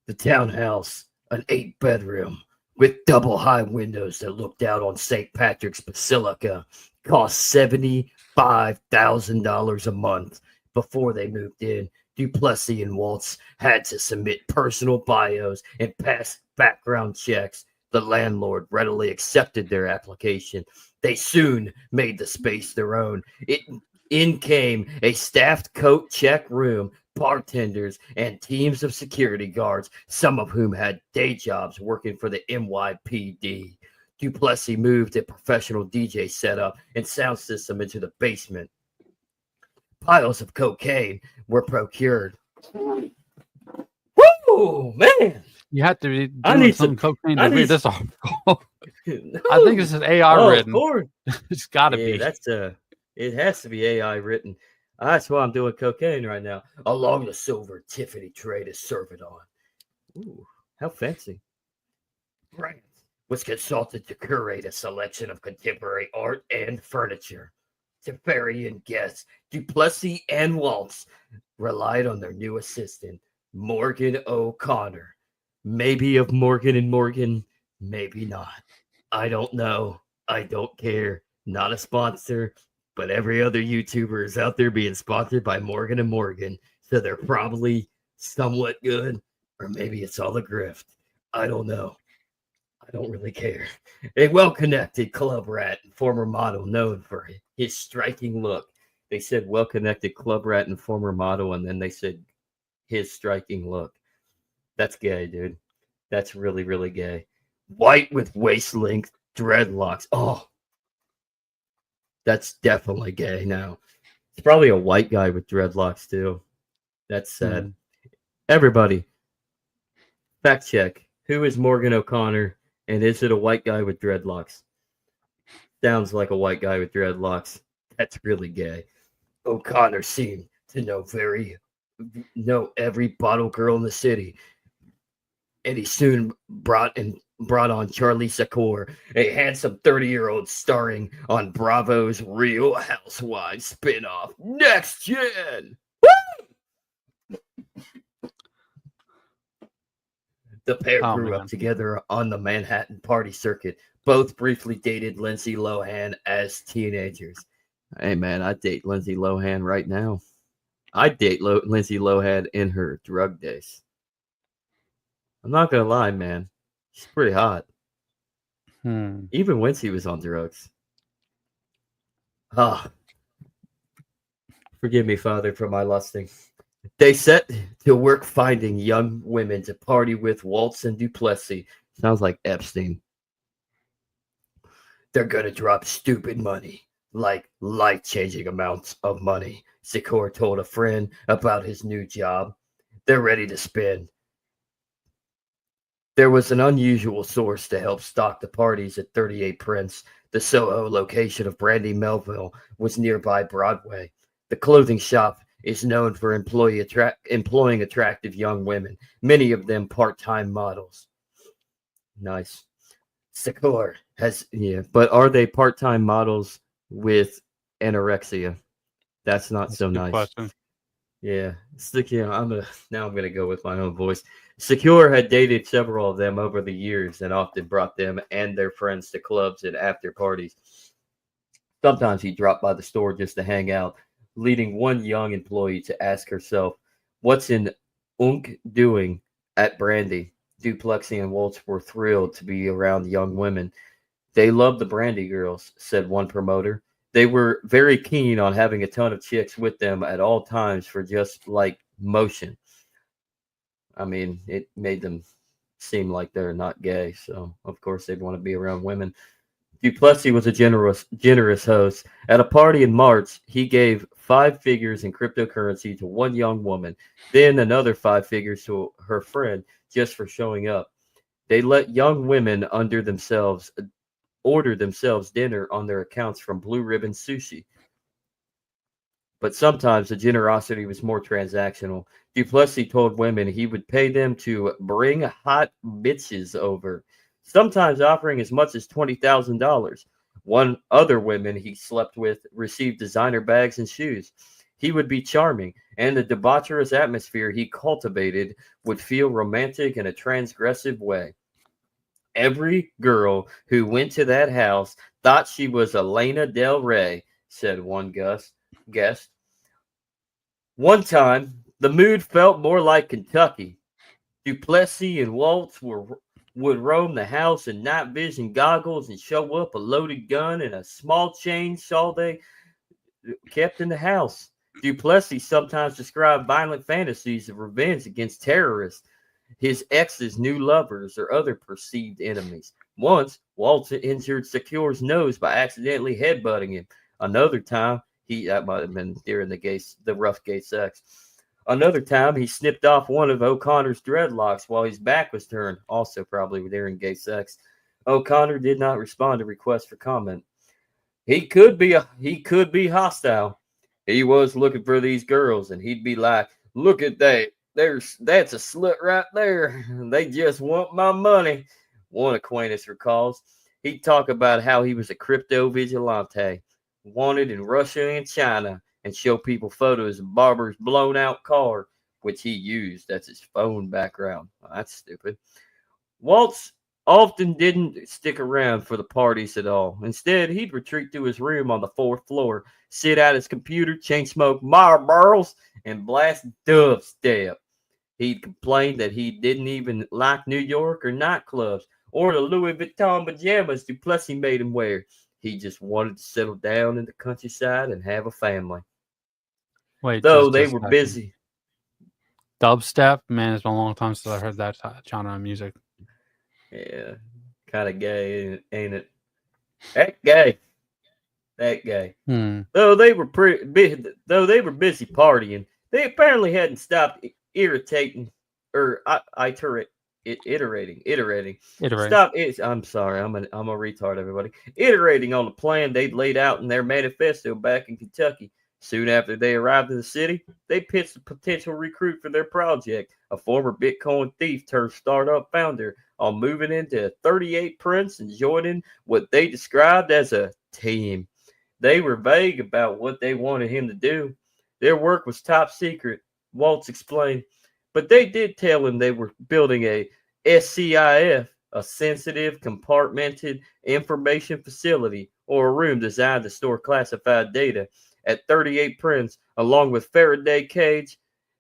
The townhouse, an 8-bedroom with double high windows that looked out on St. Patrick's Basilica, cost $75,000 a month. Before they moved in, Duplessis and Waltz had to submit personal bios and pass background checks. The landlord readily accepted their application. They soon made the space their own. In came a staffed coat check room, bartenders, and teams of security guards, some of whom had day jobs working for the NYPD. Duplessis moved a professional DJ setup and sound system into the basement. Piles of cocaine were procured. Woo, man! You have to be doing some cocaine to read this article. No. I think this is AI written. Of course. It's got to be. It has to be AI written. That's why I'm doing cocaine right now. Along the silver Tiffany tray to serve it on. Ooh, how fancy. Grant was consulted to curate a selection of contemporary art and furniture. To ferry in guests, Duplessis and Waltz relied on their new assistant, Morgan O'Connor. Maybe of Morgan and Morgan, maybe not. I don't know. I don't care. Not a sponsor, but every other YouTuber is out there being sponsored by Morgan and Morgan, so they're probably somewhat good, or maybe it's all a grift. I don't know. I don't really care. A well-connected club rat and former model known for his striking look. They said well-connected club rat and former model, and then they said his striking look. That's gay, dude. That's really, really gay. White with waist-length dreadlocks. Oh, that's definitely gay now. It's probably a white guy with dreadlocks, too. That's sad. Everybody, fact check. Who is Morgan O'Connor, and is it a white guy with dreadlocks? Sounds like a white guy with dreadlocks. That's really gay. O'Connor seemed to know every bottle girl in the city. and he soon brought on Charlie Secor, a handsome 30-year-old starring on Bravo's Real Housewives spinoff, Next Gen. The pair Oh, grew man. up together on the Manhattan party circuit. Both briefly dated Lindsay Lohan as teenagers. Hey, man, I'd date Lindsay Lohan right now. I'd date Lindsay Lohan in her drug days. I'm not going to lie, man. She's pretty hot. Even when she was on drugs. Ah. Forgive me, Father, for my lusting. They set to work finding young women to party with Waltz and Duplessis. Sounds like Epstein. They're gonna drop stupid money, like life-changing amounts of money. Secor told a friend about his new job. They're ready to spend. There was an unusual source to help stock the parties at 38 Prince. The Soho location of Brandy Melville was nearby Broadway. The clothing shop is known for employing attractive young women, many of them part-time models. Nice. Secor has, but are they part-time models with anorexia? That's not so nice. Question. Yeah, I'm gonna go with my own voice. Secure had dated several of them over the years and often brought them and their friends to clubs and after parties. Sometimes he dropped by the store just to hang out, leading one young employee to ask herself, "What's an unk doing at Brandy?" Duplexy and Waltz were thrilled to be around young women. They loved the Brandy girls, said one promoter. They were very keen on having a ton of chicks with them at all times for just like motion. I mean, it made them seem like they're not gay, so of course they'd want to be around women. Duplessis was a generous host. At a party in March, he gave 5 figures in cryptocurrency to one young woman, then another 5 figures to her friend just for showing up. They let young women order themselves dinner on their accounts from Blue Ribbon Sushi. But sometimes the generosity was more transactional. Duplessis told women he would pay them to bring hot bitches over, sometimes offering as much as $20,000. One other woman he slept with received designer bags and shoes. He would be charming, and the debaucherous atmosphere he cultivated would feel romantic in a transgressive way. Every girl who went to that house thought she was Elena Del Rey, said one guest. One time, the mood felt more like Kentucky. Duplessis and Waltz would roam the house in night vision goggles and show up a loaded gun and a small chainsaw they kept in the house. Duplessis sometimes described violent fantasies of revenge against terrorists, his ex's new lovers, or other perceived enemies. Once, Waltz injured Secure's nose by accidentally headbutting him. Another time, that might have been during the rough gay sex. Another time, he snipped off one of O'Connor's dreadlocks while his back was turned, also probably during gay sex. O'Connor did not respond to requests for comment. He could be hostile. He was looking for these girls, and he'd be like, "Look at that. That's a slut right there. They just want my money." One acquaintance recalls. He'd talk about how he was a crypto vigilante, wanted in Russia and China, and show people photos of Barber's blown out car, which he used as his phone background. Well, that's stupid. Waltz often didn't stick around for the parties at all. Instead, he'd retreat to his room on the 4th floor, sit at his computer, chain smoke Marlboros, and blast dubstep. He'd complain that he didn't even like New York or nightclubs or the Louis Vuitton pajamas Duplessis made him wear. He just wanted to settle down in the countryside and have a family. Wait, though they were busy. Dubstep? Man, it's been a long time since I heard that genre of music. Yeah, kind of gay, ain't it? That gay. Though they were busy partying, they apparently hadn't stopped iterating. I'm sorry, I'm a retard, everybody. Iterating on the plan they'd laid out in their manifesto back in Kentucky. Soon after they arrived in the city, they pitched a potential recruit for their project, a former Bitcoin thief turned startup founder, on moving into 38 Prince and joining what they described as a team. They were vague about what they wanted him to do. Their work was top secret, Waltz explained, but they did tell him they were building a SCIF, a sensitive, compartmented information facility, or a room designed to store classified data, at 38 Prince, along with Faraday cage,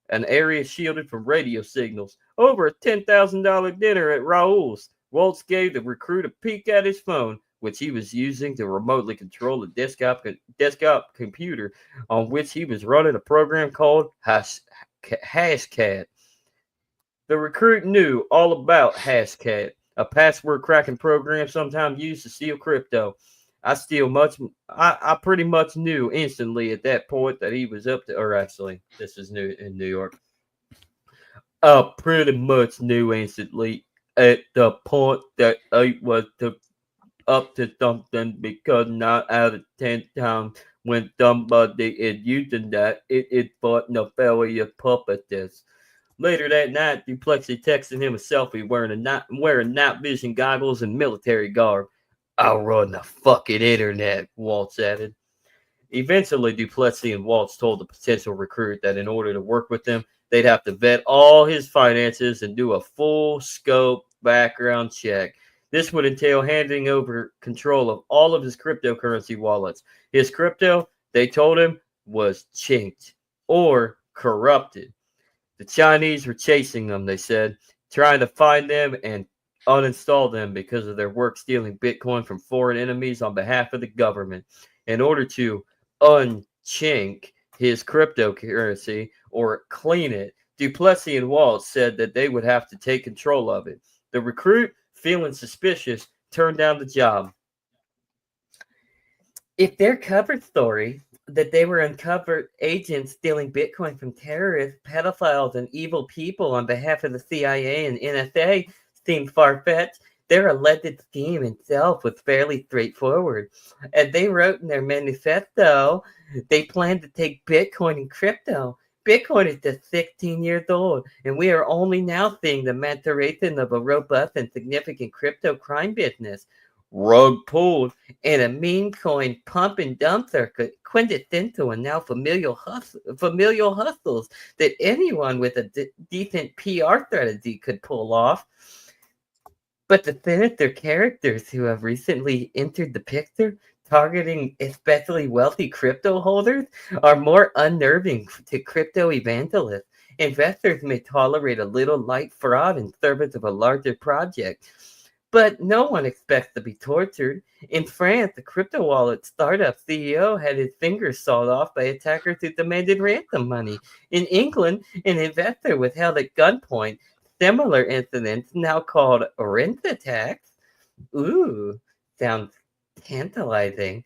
an area shielded from radio signals. Over a $10,000 dinner at Raoul's, Waltz gave the recruit a peek at his phone, which he was using to remotely control a desktop computer on which he was running a program called Hashcat. The recruit knew all about Hashcat, a password cracking program sometimes used to steal crypto. I pretty much knew instantly at that point that he was up to, or actually, this is new in New York. I pretty much knew instantly at the point that I was up to something, because 9 out of 10 times when somebody is using that, it is but nefarious purposes. Later that night, Duplexy texted him a selfie wearing night vision goggles and military garb. I'll run the fucking internet, Waltz added. Eventually, Duplessis and Waltz told the potential recruit that in order to work with them, they'd have to vet all his finances and do a full scope background check. This would entail handing over control of all of his cryptocurrency wallets. His crypto, they told him, was chinked or corrupted. The Chinese were chasing them, they said, trying to find them and uninstall them because of their work stealing Bitcoin from foreign enemies on behalf of the government. In order to unchink his cryptocurrency or clean it, Duplessis and Waltz said that they would have to take control of it. The recruit, feeling suspicious, turned down the job. If their cover story that they were uncovered agents stealing Bitcoin from terrorists, pedophiles, and evil people on behalf of the CIA and NSA seemed far-fetched, their alleged scheme itself was fairly straightforward. As they wrote in their manifesto, they planned to take Bitcoin and crypto. Bitcoin is just 16 years old, and we are only now seeing the maturation of a robust and significant crypto crime business. Rug pulled, and a meme coin pump and dump circuit quintessential and now familial hustles that anyone with a decent PR strategy could pull off. But the sinister characters who have recently entered the picture, targeting especially wealthy crypto holders, are more unnerving to crypto evangelists. Investors may tolerate a little light fraud in service of a larger project, but no one expects to be tortured. In France, the crypto wallet startup CEO had his fingers sawed off by attackers who demanded ransom money. In England, an investor was held at gunpoint. Similar incidents, now called rent attacks, sounds tantalizing,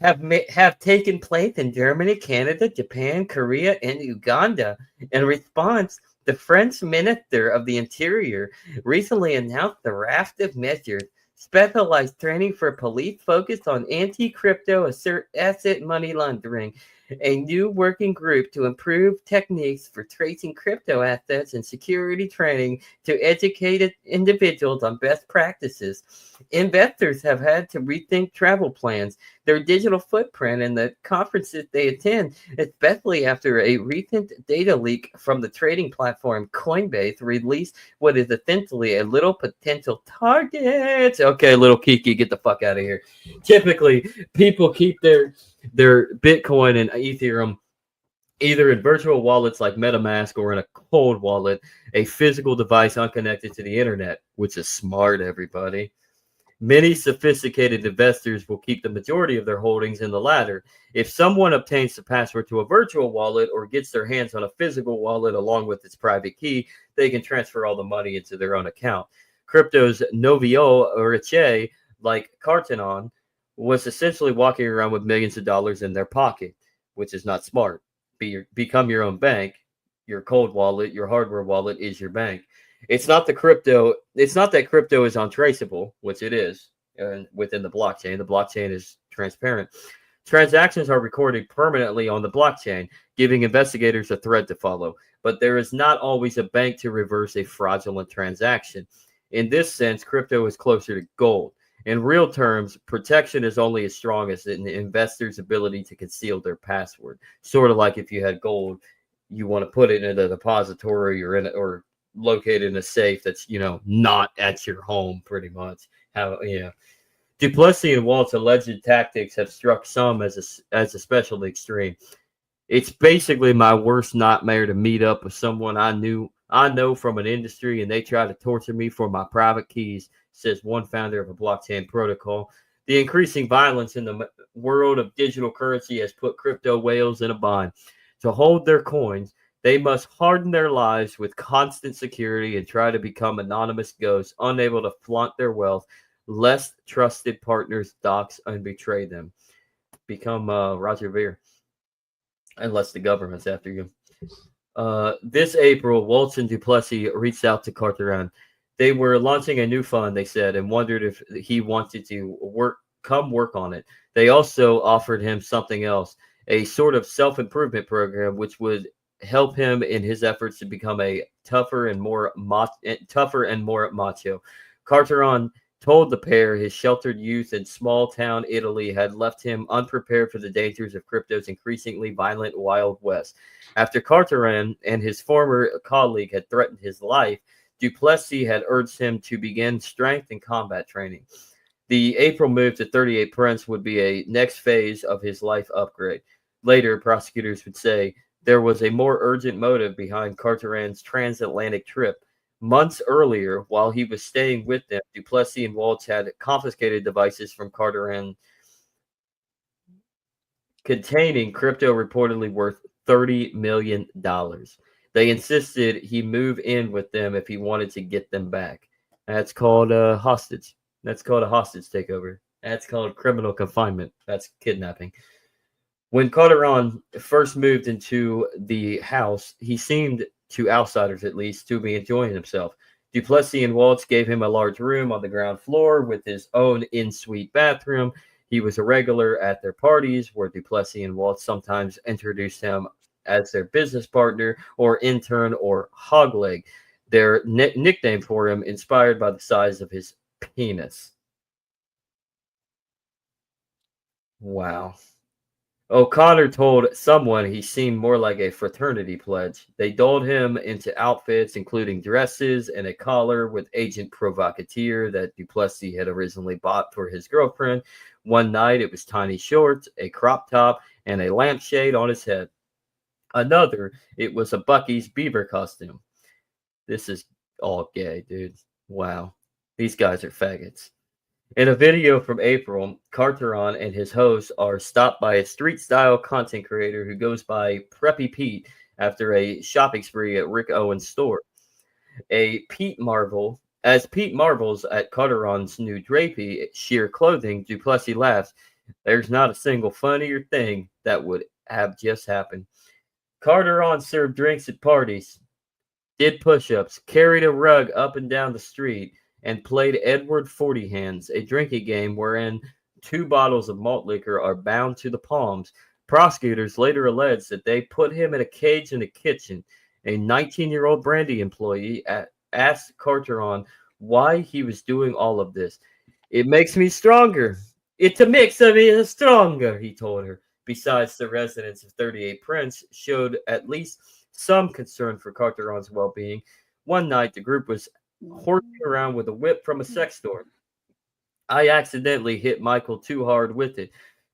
have taken place in Germany, Canada, Japan, Korea, and Uganda. In response, the French Minister of the Interior recently announced a raft of measures, specialized training for police focused on anti-crypto asset money laundering, a new working group to improve techniques for tracing crypto assets, and security training to educate individuals on best practices. Investors have had to rethink travel plans, their digital footprint, and the conferences they attend, especially after a recent data leak from the trading platform Coinbase released what is essentially a little potential target. Okay, little Kiki, get the fuck out of here. Typically, people keep their Bitcoin and Ethereum either in virtual wallets like MetaMask or in a cold wallet, a physical device unconnected to the internet, which is smart, everybody. Many sophisticated investors will keep the majority of their holdings in the latter. If someone obtains the password to a virtual wallet or gets their hands on a physical wallet along with its private key, they can transfer all the money into their own account. Crypto's Novio Riche, like Cardano, was essentially walking around with millions of dollars in their pocket, which is not smart. Become your own bank. Your cold wallet, your hardware wallet is your bank. It's not that crypto is untraceable, which it is within the blockchain. The blockchain is transparent. Transactions are recorded permanently on the blockchain, giving investigators a thread to follow. But there is not always a bank to reverse a fraudulent transaction. In this sense, crypto is closer to gold. In real terms, protection is only as strong as an investor's ability to conceal their password. Sort of like if you had gold, you want to put it in a depository or located in a safe that's not at your home, pretty much. Duplessis and Walt's alleged tactics have struck some as especially extreme. It's basically my worst nightmare to meet up with someone I know from an industry and they try to torture me for my private keys, says one founder of a blockchain protocol. The increasing violence in the world of digital currency has put crypto whales in a bind. To hold their coins, they must harden their lives with constant security and try to become anonymous ghosts, unable to flaunt their wealth, lest trusted partners dox and betray them. Become Roger Ver, unless the government's after you. This April, Waltz and Duplessis reached out to Carteron. They were launching a new fund, they said, and wondered if he wanted to come work on it. They also offered him something else, a sort of self-improvement program, which would help him in his efforts to become a tougher and more macho. Carteron told the pair his sheltered youth in small-town Italy had left him unprepared for the dangers of crypto's increasingly violent Wild West. After Carteron and his former colleague had threatened his life, Duplessis had urged him to begin strength and combat training. The April move to 38 Prince would be a next phase of his life upgrade. Later, prosecutors would say there was a more urgent motive behind Carteron's transatlantic trip. Months earlier, while he was staying with them, Duplessis and Waltz had confiscated devices from Carteron containing crypto reportedly worth $30 million. They insisted he move in with them if he wanted to get them back. That's called a hostage. That's called a hostage takeover. That's called criminal confinement. That's kidnapping. When Carteron first moved into the house, he seemed, to outsiders at least, to be enjoying himself. Duplessis and Waltz gave him a large room on the ground floor with his own in-suite bathroom. He was a regular at their parties, where Duplessis and Waltz sometimes introduced him as their business partner or intern or hogleg, their nickname for him, inspired by the size of his penis. Wow. O'Connor told someone he seemed more like a fraternity pledge. They doled him into outfits, including dresses and a collar with Agent Provocateur that Duplessis had originally bought for his girlfriend. One night, it was tiny shorts, a crop top, and a lampshade on his head. Another, it was a Bucky's beaver costume. This is all gay, dude. Wow. These guys are faggots. In a video from April, Carteron and his host are stopped by a street-style content creator who goes by Preppy Pete after a shopping spree at Rick Owens' store. As Pete marvels at Carteron's new drapey, sheer clothing, Duplessis laughs. There's not a single funnier thing that would have just happened. Carteron served drinks at parties, did push-ups, carried a rug up and down the street, and played Edward 40 Hands, a drinking game wherein 2 bottles of malt liquor are bound to the palms. Prosecutors later alleged that they put him in a cage in the kitchen. A 19-year-old brandy employee asked Carteron why he was doing all of this. It makes me stronger. It's a mix of me stronger, he told her. Besides, the residents of 38 Prince showed at least some concern for Carteron's well-being. One night, the group was horsing around with a whip from a sex store. I accidentally hit Michael too hard with it,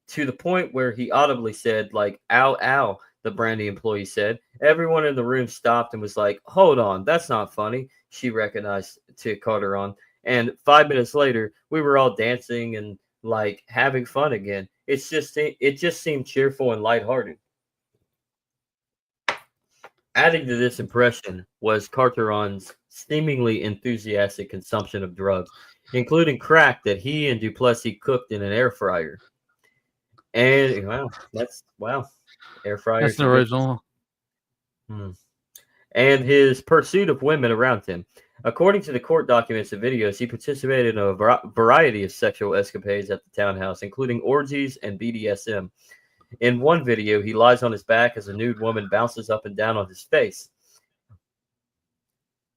to the point where he audibly said, like, ow, ow, the brandy employee said. Everyone in the room stopped and was like, hold on, that's not funny, she recognized to Carteron. And 5 minutes later, we were all dancing and, like, having fun again. It just seemed cheerful and lighthearted. Adding to this impression was Carteron's seemingly enthusiastic consumption of drugs, including crack that he and Duplessis cooked in an air fryer. And air fryers. That's the original. And his pursuit of women around him. According to the court documents and videos, he participated in a variety of sexual escapades at the townhouse, including orgies and BDSM. In one video, he lies on his back as a nude woman bounces up and down on his face.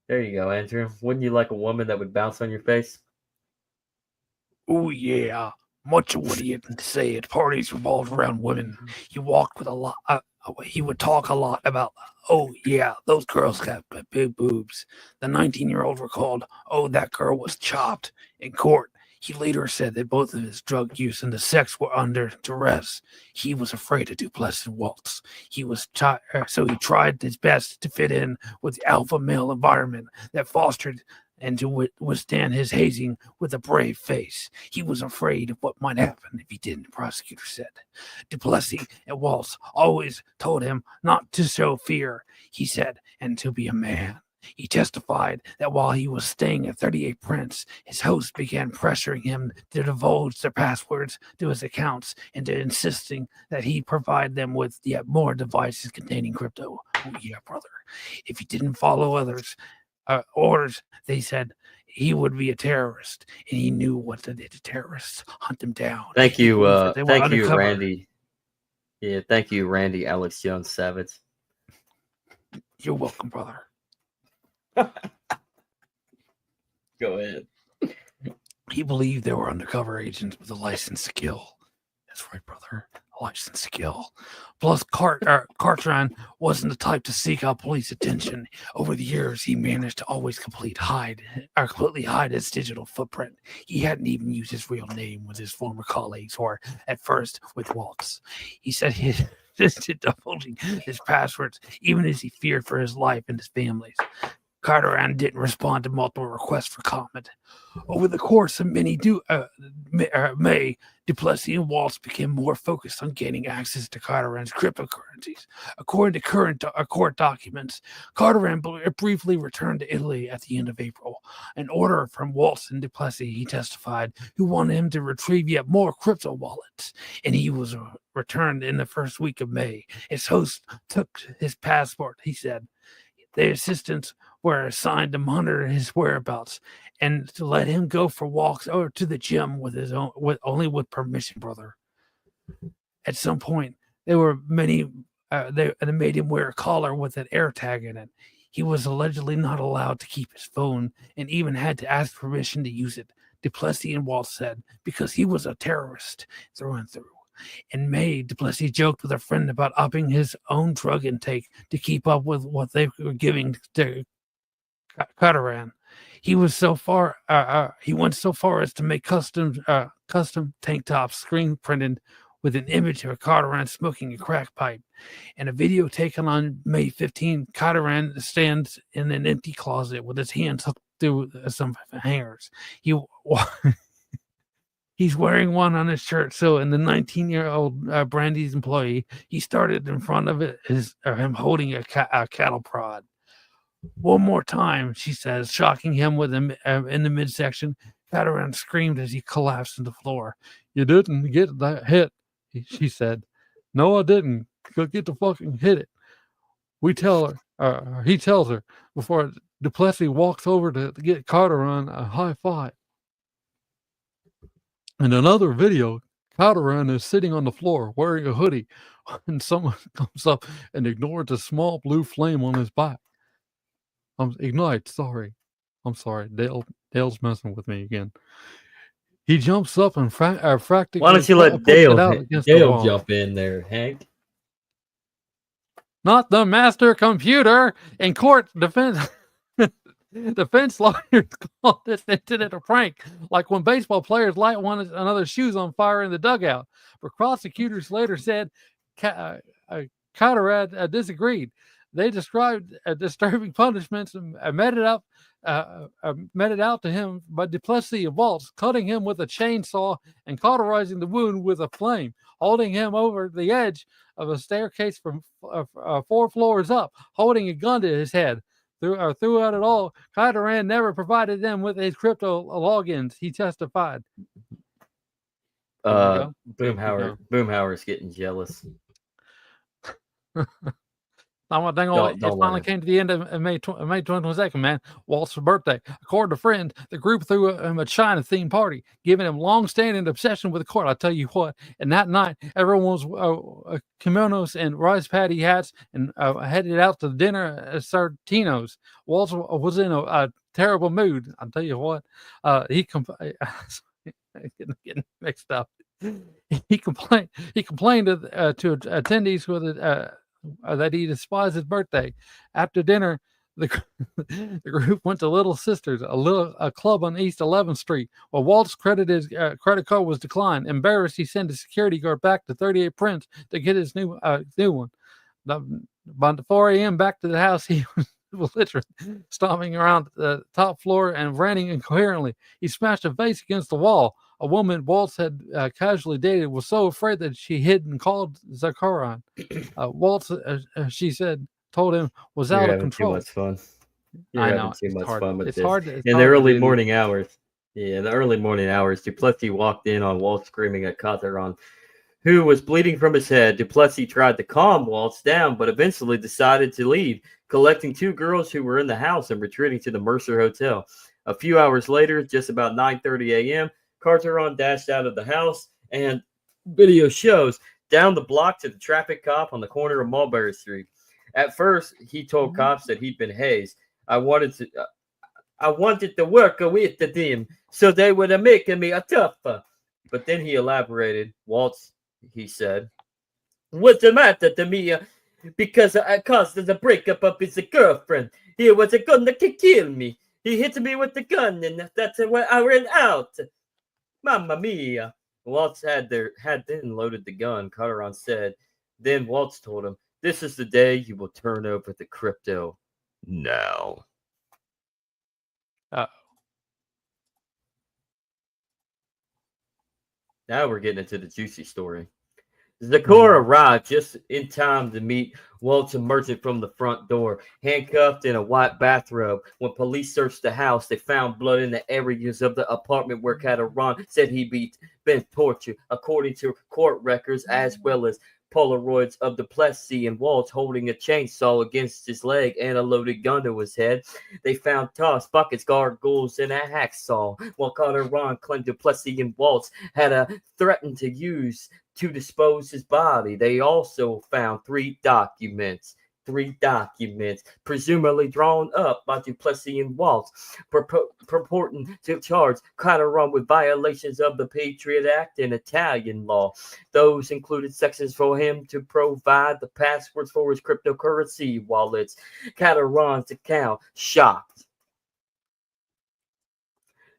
There you go, Andrew. Wouldn't you like a woman that would bounce on your face? Oh yeah, much of what he had to say at parties revolved around women. He walked with a lot. He would talk a lot about, oh yeah, those girls got big boobs. The 19-year-old recalled, oh, that girl was chopped. In court, he later said that both of his drug use and the sex were under duress. He was afraid of Duplessis Waltz. So he tried his best to fit in with the alpha male environment that fostered and to withstand his hazing with a brave face. He was afraid of what might happen if he didn't, the prosecutor said. Duplessis and Waltz always told him not to show fear, he said, and to be a man. He testified that while he was staying at 38 Prince, his host began pressuring him to divulge their passwords to his accounts and to insisting that he provide them with yet more devices containing crypto. Oh yeah, brother. If he didn't follow others' orders, they said he would be a terrorist, and he knew what to do to terrorists: hunt them down. Thank you, undercover. Randy. Yeah, thank you, Randy Alex Jones Savage. You're welcome, brother. Go ahead. He believed they were undercover agents with a license to kill. That's right, brother. A license to kill. Plus, Cartran wasn't the type to seek out police attention. Over the years, he managed to always completely hide his digital footprint. He hadn't even used his real name with his former colleagues, or at first with Waltz. He said he resisted divulging his passwords, even as he feared for his life and his family's. Cartran didn't respond to multiple requests for comment. Over the course of May, Duplessis and Waltz became more focused on gaining access to Cartran's cryptocurrencies. According to current court documents, Cartran briefly returned to Italy at the end of April. An order from Waltz and Duplessis, he testified, who wanted him to retrieve yet more crypto wallets, and he was returned in the first week of May. His host took his passport, he said. The assistants were assigned to monitor his whereabouts and to let him go for walks or to the gym only with permission, brother. At some point, they made him wear a collar with an air tag in it. He was allegedly not allowed to keep his phone and even had to ask permission to use it. Duplessis and Waltz said because he was a terrorist through and through. In May, Duplessis joked with a friend about upping his own drug intake to keep up with what they were giving to Cartran. He went so far as to make custom tank tops screen printed with an image of Cartran smoking a crack pipe. In a video taken on May 15, Cartran stands in an empty closet with his hands hooked through some hangers. He's wearing one on his shirt. So, in the 19-year-old Brandy's employee, he started in front of him holding a cattle prod. One more time, she says, shocking him with him in the midsection. Cartran screamed as he collapsed to the floor. "You didn't get that hit," she said. "No, I didn't. Go get the fucking hit it." He tells her before Duplessis walks over to get Cartran a high five. In another video, Cartran is sitting on the floor wearing a hoodie, and someone comes up and ignores the small blue flame on his back. Ignite, sorry. I'm sorry. Dale's messing with me again. He jumps up and practically... Why don't you let Dale jump in there, Hank? Not the master computer. In court, defense lawyers called this incident a prank, like when baseball players light one another's shoes on fire in the dugout. But prosecutors later said Cartran disagreed. They described disturbing punishments and meted out to him by Duplessis and Waltz, cutting him with a chainsaw and cauterizing the wound with a flame, holding him over the edge of a staircase from 4 floors up, holding a gun to his head. Throughout it all, Cartran never provided them with his crypto logins. He testified. Boomhauer's getting jealous. It Don't finally worry. came to the end of May 22nd, man. Walt's birthday. According to friends, the group threw him a China-themed party, giving him long-standing obsession with the court. I tell you what, and that night, everyone was kimonos and rice paddy hats and headed out to dinner at Sartino's. Walt was in a terrible mood. I tell you what, he getting mixed up. He complained. He complained to attendees that he despised his birthday. After dinner, the, the group went to Little Sisters, a club on East 11th Street. While Walt's credit card was declined, embarrassed, he sent a security guard back to 38 Prince to get his new one. By 4 a.m. back to the house, he was literally stomping around the top floor and ranting incoherently. He smashed a vase against the wall. A woman Waltz had casually dated was so afraid that she hid and called Zakharan. Waltz, she said, told him was You're out of having control. too much fun. You're I having know. too It's much hard. fun with It's this. hard. It's In the hard to early do morning hours. Yeah, in the early morning hours, Duplessis walked in on Waltz screaming at Cotteron, who was bleeding from his head. Duplessis tried to calm Waltz down, but eventually decided to leave, collecting 2 girls who were in the house and retreating to the Mercer Hotel. A few hours later, just about 9:30 a.m., Carteron dashed out of the house, and video shows down the block to the traffic cop on the corner of Mulberry Street. At first, he told cops that he'd been hazed. I wanted to work with them so they would make me a tougher. But then he elaborated. Waltz, he said, "What's the matter to me? Because I caused the breakup of his girlfriend. He was going to kill me. He hit me with the gun, and that's when I ran out. Mamma mia." Waltz had then loaded the gun, Carteron said. Then Waltz told him, "This is the day you will turn over the crypto. Now." Now we're getting into the juicy story. Zakor arrived just in time to meet Waltz emerging from the front door, handcuffed in a white bathrobe. When police searched the house, they found blood in the areas of the apartment where Cataron said he'd been tortured, according to court records, as well as Polaroids of Duplessis and Waltz holding a chainsaw against his leg and a loaded gun to his head. They found tossed buckets, gargoyles, and a hacksaw, while Cataron claimed Duplessis and Waltz had threatened to use to dispose his body. They also found 3 documents, presumably drawn up by Duplessis and Waltz, purporting to charge Cotteron with violations of the Patriot Act and Italian law. Those included sections for him to provide the passwords for his cryptocurrency wallets. Cotteron's account shocked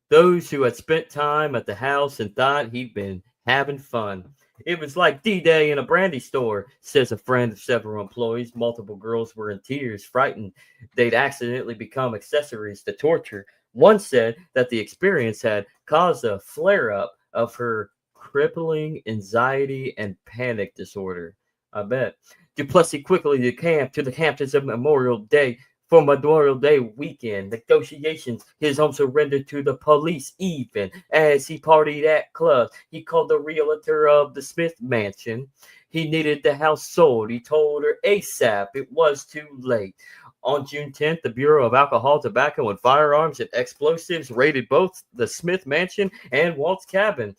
those who had spent time at the house and thought he'd been having fun. "It was like D-Day in a brandy store," says a friend of several employees. Multiple girls were in tears, frightened they'd accidentally become accessories to torture. One said that the experience had caused a flare-up of her crippling anxiety and panic disorder. I bet. Duplessis quickly decamped to the Hamptons of Memorial Day for Memorial Day weekend. Negotiations, his home surrendered to the police even as he partied at clubs. He called the realtor of the Smith Mansion. He needed the house sold. He told her ASAP it was too late. On June 10th, the Bureau of Alcohol, Tobacco, and Firearms and Explosives raided both the Smith Mansion and Walt's cabin.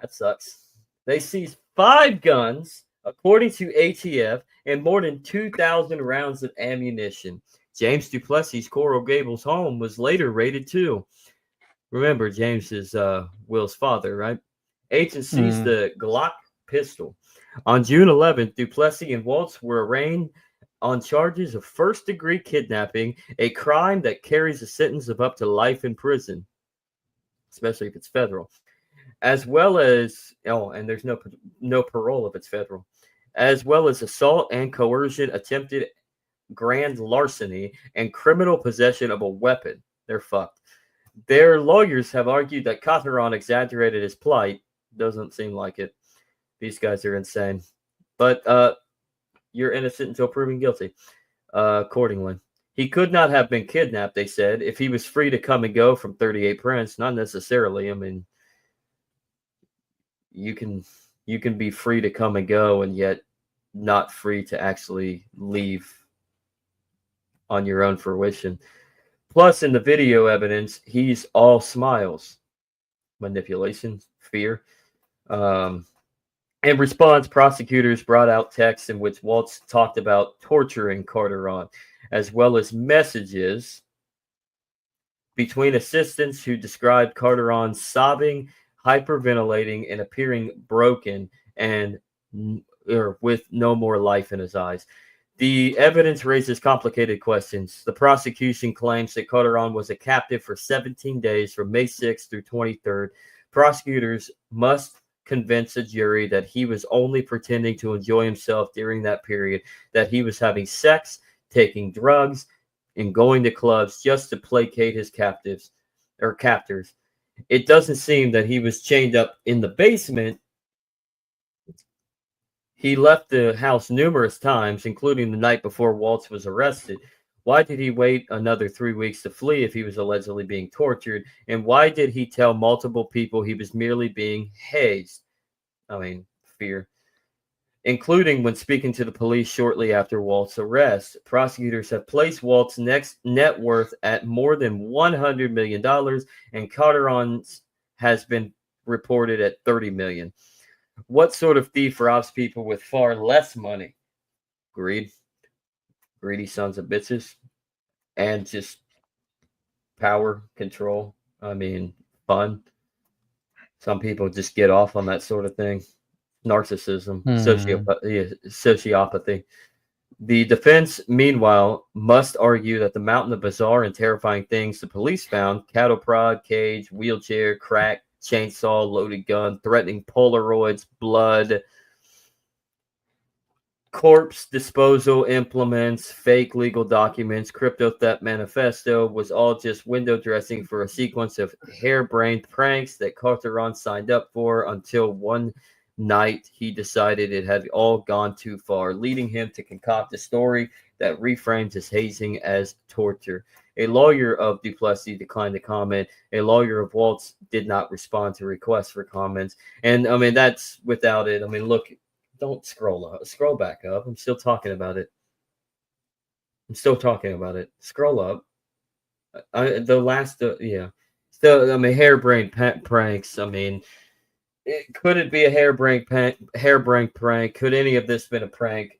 That sucks. They seized 5 guns, according to ATF, and more than 2,000 rounds of ammunition. James Duplessis' Coral Gables home was later raided too. Remember, James is Will's father, right? Agents seized the Glock pistol. On June 11th, Duplessis and Waltz were arraigned on charges of first-degree kidnapping, a crime that carries a sentence of up to life in prison, especially if it's federal, as well as, and there's no parole if it's federal, as well as assault and coercion, attempted grand larceny, and criminal possession of a weapon. They're fucked. Their lawyers have argued that Cotteron exaggerated his plight. Doesn't seem like it. These guys are insane. But you're innocent until proven guilty. Accordingly, he could not have been kidnapped, they said, if he was free to come and go from 38 Prince. Not necessarily. I mean, you can be free to come and go and yet not free to actually leave on your own fruition. Plus, in the video evidence, he's all smiles, manipulation, fear. Um, in response, prosecutors brought out texts in which Waltz talked about torturing Carteron, as well as messages between assistants who described Carteron sobbing, hyperventilating, and appearing broken and or with no more life in his eyes. The evidence raises complicated questions. The prosecution claims that Carteron was a captive for 17 days from May 6th through 23rd. Prosecutors must convince a jury that he was only pretending to enjoy himself during that period, that he was having sex, taking drugs, and going to clubs just to placate his captors. It doesn't seem that he was chained up in the basement. He left the house numerous times, including the night before Waltz was arrested. Why did he wait another 3 weeks to flee if he was allegedly being tortured? And why did he tell multiple people he was merely being hazed? Fear. Including when speaking to the police shortly after Walt's arrest. Prosecutors have placed Walt's next net worth at more than $100 million, and Carteron's has been reported at $30 million. What sort of thief robs people with far less money? Greed. Greedy sons of bitches. And just power, control. Fun. Some people just get off on that sort of thing. Narcissism, sociopathy. The defense, meanwhile, must argue that the mountain of bizarre and terrifying things the police found, cattle prod, cage, wheelchair, crack, chainsaw, loaded gun, threatening Polaroids, blood, corpse disposal implements, fake legal documents, crypto theft manifesto, was all just window dressing for a sequence of harebrained pranks that Carteron signed up for until one night he decided it had all gone too far, leading him to concoct a story that reframes his hazing as torture. A lawyer of Duplessis declined to comment. A lawyer of Waltz did not respond to requests for comments. And that's without it. Look, don't scroll back up. I'm still talking about it. Scroll up. Harebrained pranks. Could it be a harebrained prank? Could any of this been a prank?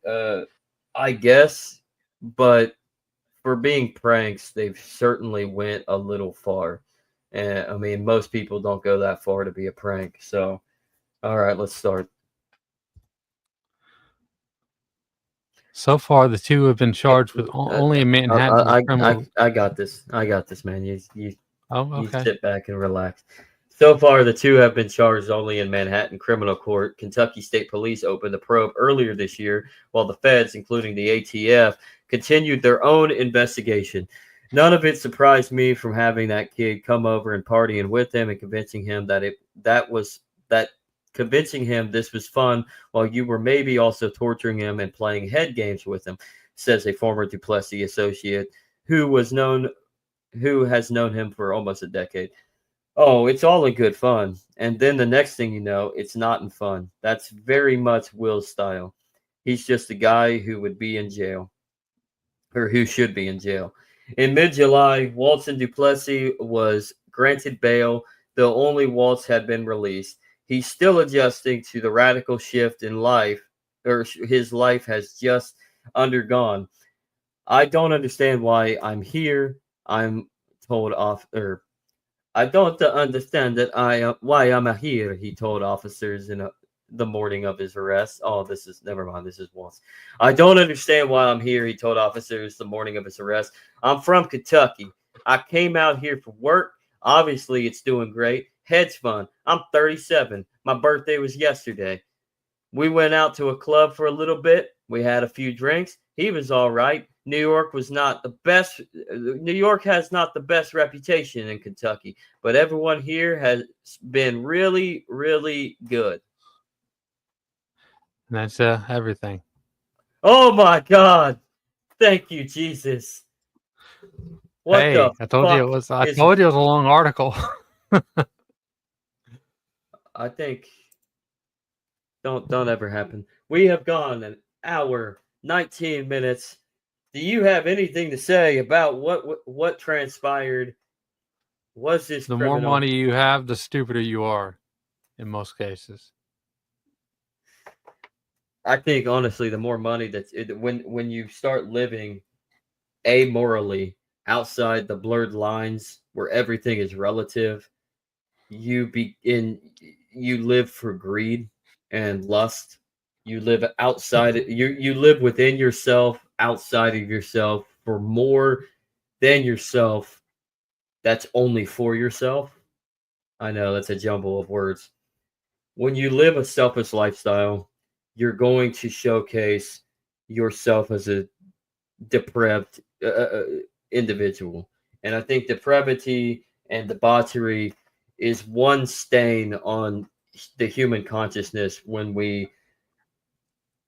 I guess, but for being pranks, they've certainly went a little far. And most people don't go that far to be a prank. So, all right, let's start. So far, the two have been charged with only in Manhattan. I got this, man. You okay. sit back and relax. So far, the two have been charged only in Manhattan criminal court. Kentucky State Police opened the probe earlier this year, while the feds, including the ATF, continued their own investigation. None of it surprised me from having that kid come over and partying with him and convincing him convincing him this was fun, while you were maybe also torturing him and playing head games with him, says a former Duplessis associate who has known him for almost a decade. Oh, it's all in good fun. And then the next thing you know, it's not in fun. That's very much Will's style. He's just a guy who would be in jail, or who should be in jail. In mid-July, Waltz and Duplessis was granted bail, though only Waltz had been released. He's still adjusting to the radical shift in life, or his life has just undergone. I don't understand why I'm here. I'm told off, or I don't understand why I'm here, he told officers in the morning of his arrest. Oh, never mind. This is Waltz. I don't understand why I'm here, he told officers the morning of his arrest. I'm from Kentucky. I came out here for work. Obviously, it's doing great. Head's fun. I'm 37. My birthday was yesterday. We went out to a club for a little bit. We had a few drinks. He was all right. New York has not the best reputation in Kentucky, but everyone here has been really, really good. And that's everything. Oh my God! Thank you, Jesus. I told you it was a long article. I think don't ever happen. We have gone hour, 19 minutes. Do you have anything to say about what transpired? Was this The more criminal? money you have, the stupider you are in most cases. I think honestly, the more money when you start living amorally outside the blurred lines where everything is relative, you live for greed and lust. You live outside you live within yourself, outside of yourself for more than yourself. That's only for yourself. I know that's a jumble of words. When you live a selfish lifestyle, you're going to showcase yourself as a depraved individual. And I think depravity and debauchery is one stain on the human consciousness when we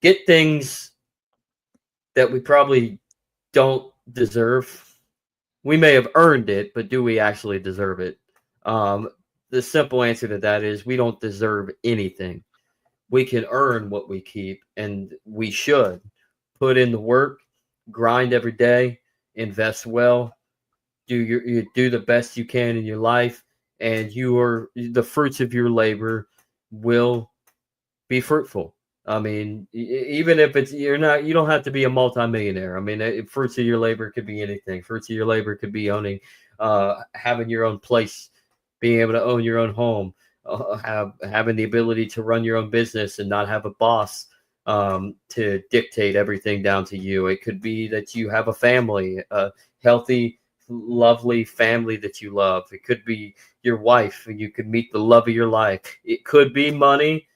get things that we probably don't deserve. We may have earned it, but do we actually deserve it? Um, the simple answer to that is we don't deserve anything. We can earn what we keep, and we should put in the work, grind every day, invest well, you do the best you can in your life, and the fruits of your labor will be fruitful. I mean, even if you don't have to be a multimillionaire. I mean, fruits of your labor could be anything. Fruits of your labor could be having your own place, being able to own your own home, having the ability to run your own business and not have a boss to dictate everything down to you. It could be that you have a family, a healthy, lovely family that you love. It could be your wife, and you could meet the love of your life. It could be money,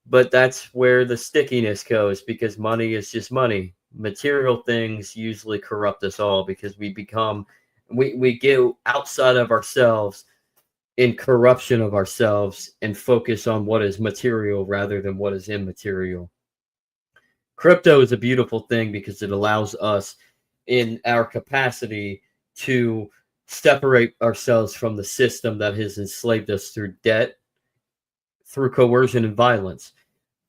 but that's where the stickiness goes because money is just money. Material things usually corrupt us all because we get outside of ourselves in corruption of ourselves and focus on what is material rather than what is immaterial. Crypto is a beautiful thing because it allows us in our capacity to separate ourselves from the system that has enslaved us through debt, through coercion and violence.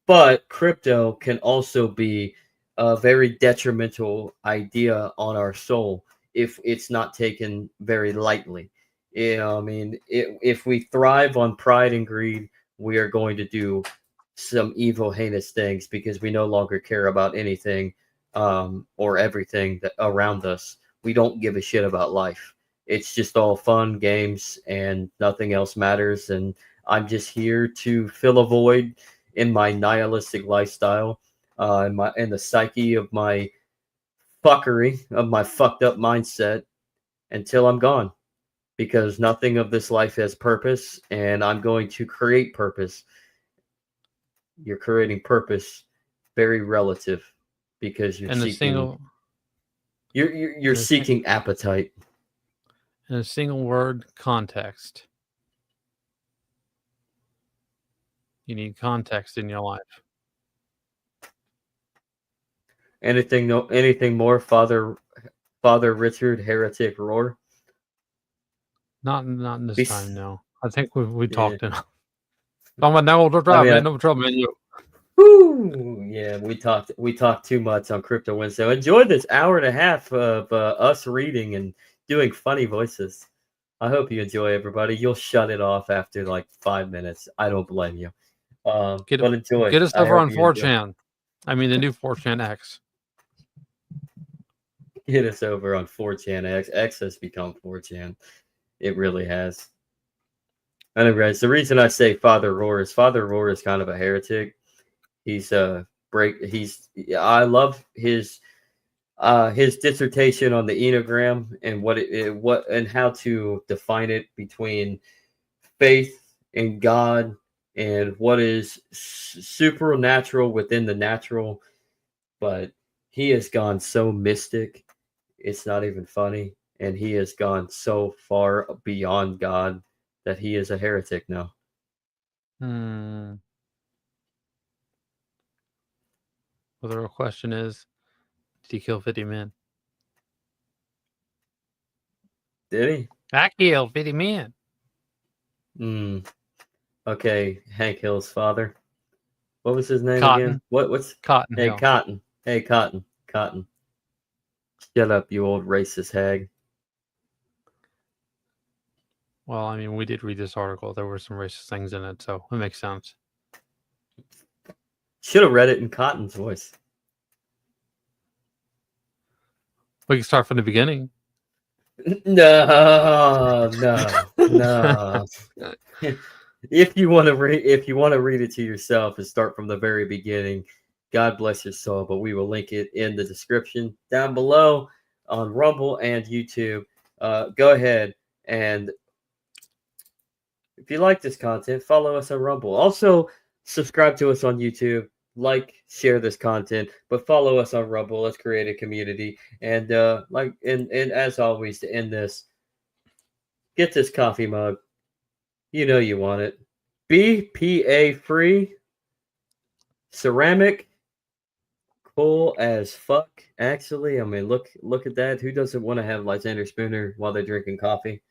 But crypto can also be a very detrimental idea on our soul if it's not taken very lightly. I mean, if we thrive on pride and greed, we are going to do some evil, heinous things because we no longer care about anything or everything that around us. We don't give a shit about life. It's just all fun, games, and nothing else matters. And I'm just here to fill a void in my nihilistic lifestyle, in the psyche of my fuckery, of my fucked up mindset until I'm gone. Because nothing of this life has purpose, and I'm going to create purpose. You're creating purpose, very relative, because In a single you're in a, sing- seeking appetite. in a single word, context. You need context in your life. Anything more, Father Richard Heretic Roar? Not in this Bes- time, no. I think we yeah. talked enough. I'm a no I trouble, mean, man. No trouble, man. woo, yeah, we talked too much on Crypto Wednesday. Enjoyed this hour and a half of us reading and doing funny voices. I hope you enjoy, everybody. You'll shut it off after like 5 minutes. I don't blame you. Get But enjoy. get us I over hope on you enjoy. 4chan. I mean, the new 4chan X. Hit us over on 4chan. X has become 4chan. It really has. Anyways, the reason I say Father Roar is kind of a heretic. He's I love his dissertation on the Enneagram and what and how to define it between faith and God and what is supernatural within the natural. But he has gone so mystic, it's not even funny, and he has gone so far beyond God that he is a heretic now. Well, the real question is, did he kill 50 men? Did he? I killed 50 men. Hmm. Okay, Hank Hill's father. What was his name Cotton. again? What's Cotton Hey Hill. Cotton. Hey Cotton. Cotton. Shut up, you old racist hag. Well, I mean, we did read this article. There were some racist things in it, so it makes sense. Should have read it in Cotton's voice. We can start from the beginning. No. If you want to read it to yourself and start from the very beginning, God bless your soul. But we will link it in the description down below on Rumble and YouTube. Go ahead and if you like this content, follow us on Rumble. Also, subscribe to us on YouTube. Like, share this content, but follow us on Rumble. Let's create a community. And and as always, to end this, get this coffee mug. You know you want it. BPA free, ceramic, cool as fuck. Actually, I mean, look at that. Who doesn't want to have Lysander Spooner while they're drinking coffee?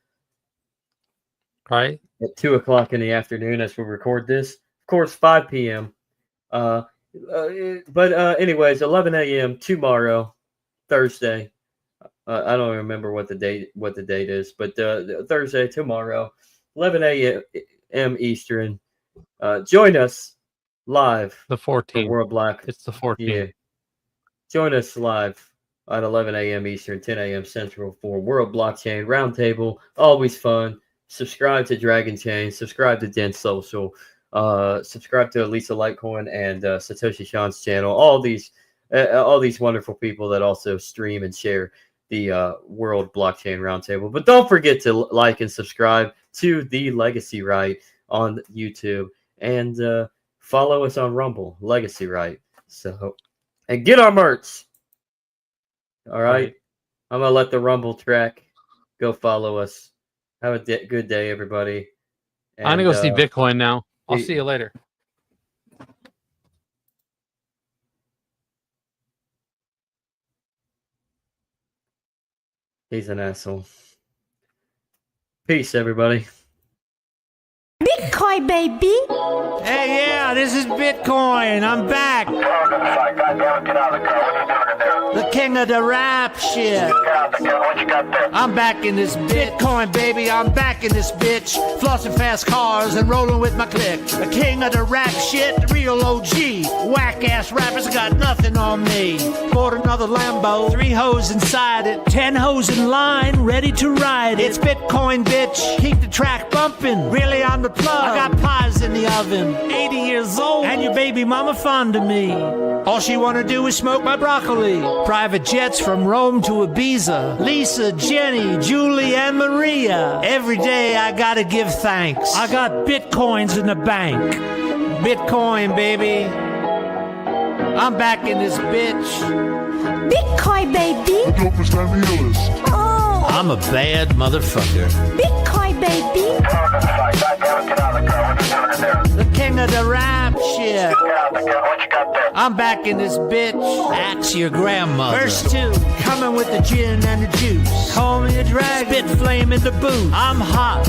Right? At 2:00 in the afternoon as we record this. Of course, 5 p.m. Anyways, 11 a.m. tomorrow, Thursday. I don't remember what the date is, but Thursday tomorrow, 11 a.m. Eastern. Join us live. The for 14th. World Black. It's the 14th. Yeah. Join us live at 11 a.m. Eastern, 10 a.m. Central for World Blockchain Roundtable. Always fun. Subscribe to Dragon Chain. Subscribe to Den.social. Subscribe to Lisa Litecoin and Satoshi Sean's channel. All these wonderful people that also stream and share the World Blockchain Roundtable. But don't forget to like and subscribe to The Legacy Right on YouTube and follow us on Rumble, Legacy Right. So, and get our merch. All right. I'm gonna let the Rumble track go. Follow us. Have a good day, everybody. And, I'm gonna go see Bitcoin now. I'll he- see you later. He's an asshole. Peace, everybody. Bitcoin, baby. Hey, yeah, this is Bitcoin. I'm back. The king of the rap shit. I'm back in this Bitcoin, baby. I'm back in this bitch. Flossing fast cars and rolling with my clique. The king of the rap shit, the real OG. Whack ass rappers got nothing on me. Bought another Lambo, 3 hoes inside it. 10 hoes in line, ready to ride it. It's Bitcoin, bitch. Keep the track bumping. Really on the plug. I got pies in the oven. 80 years old, and your baby mama fond of me. All she wanna do is smoke my broccoli. Private jets from Rome to Ibiza. Lisa, Jenny, Julie, and Maria. Every day I gotta give thanks. I got bitcoins in the bank. Bitcoin, baby. I'm back in this bitch. Bitcoin, baby. Oh, I'm a bad motherfucker. Bitcoin, baby. The king of the rap shit. I'm back in this bitch. Axe your grandmother. Verse 2, coming with the gin and the juice. Call me a dragon. Spit flame in the boot. I'm hot,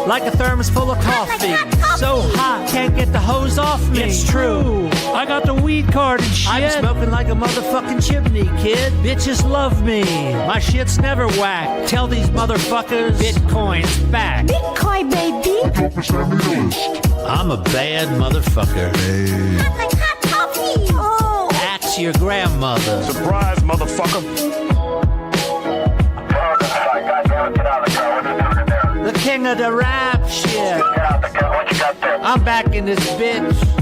like a thermos full of coffee. So hot, can't get the hose off me. It's true. I got the weed card and shit. I'm smoking like a motherfucking chimney, kid. Bitches love me. My shit's never whack. Tell these motherfuckers Bitcoin's back. Bitcoin, baby. I'm a bad motherfucker. Hot like hot coffee. Oh, Axe your grandmother. Surprise, motherfucker. The king of the rap shit. I'm back in this bitch.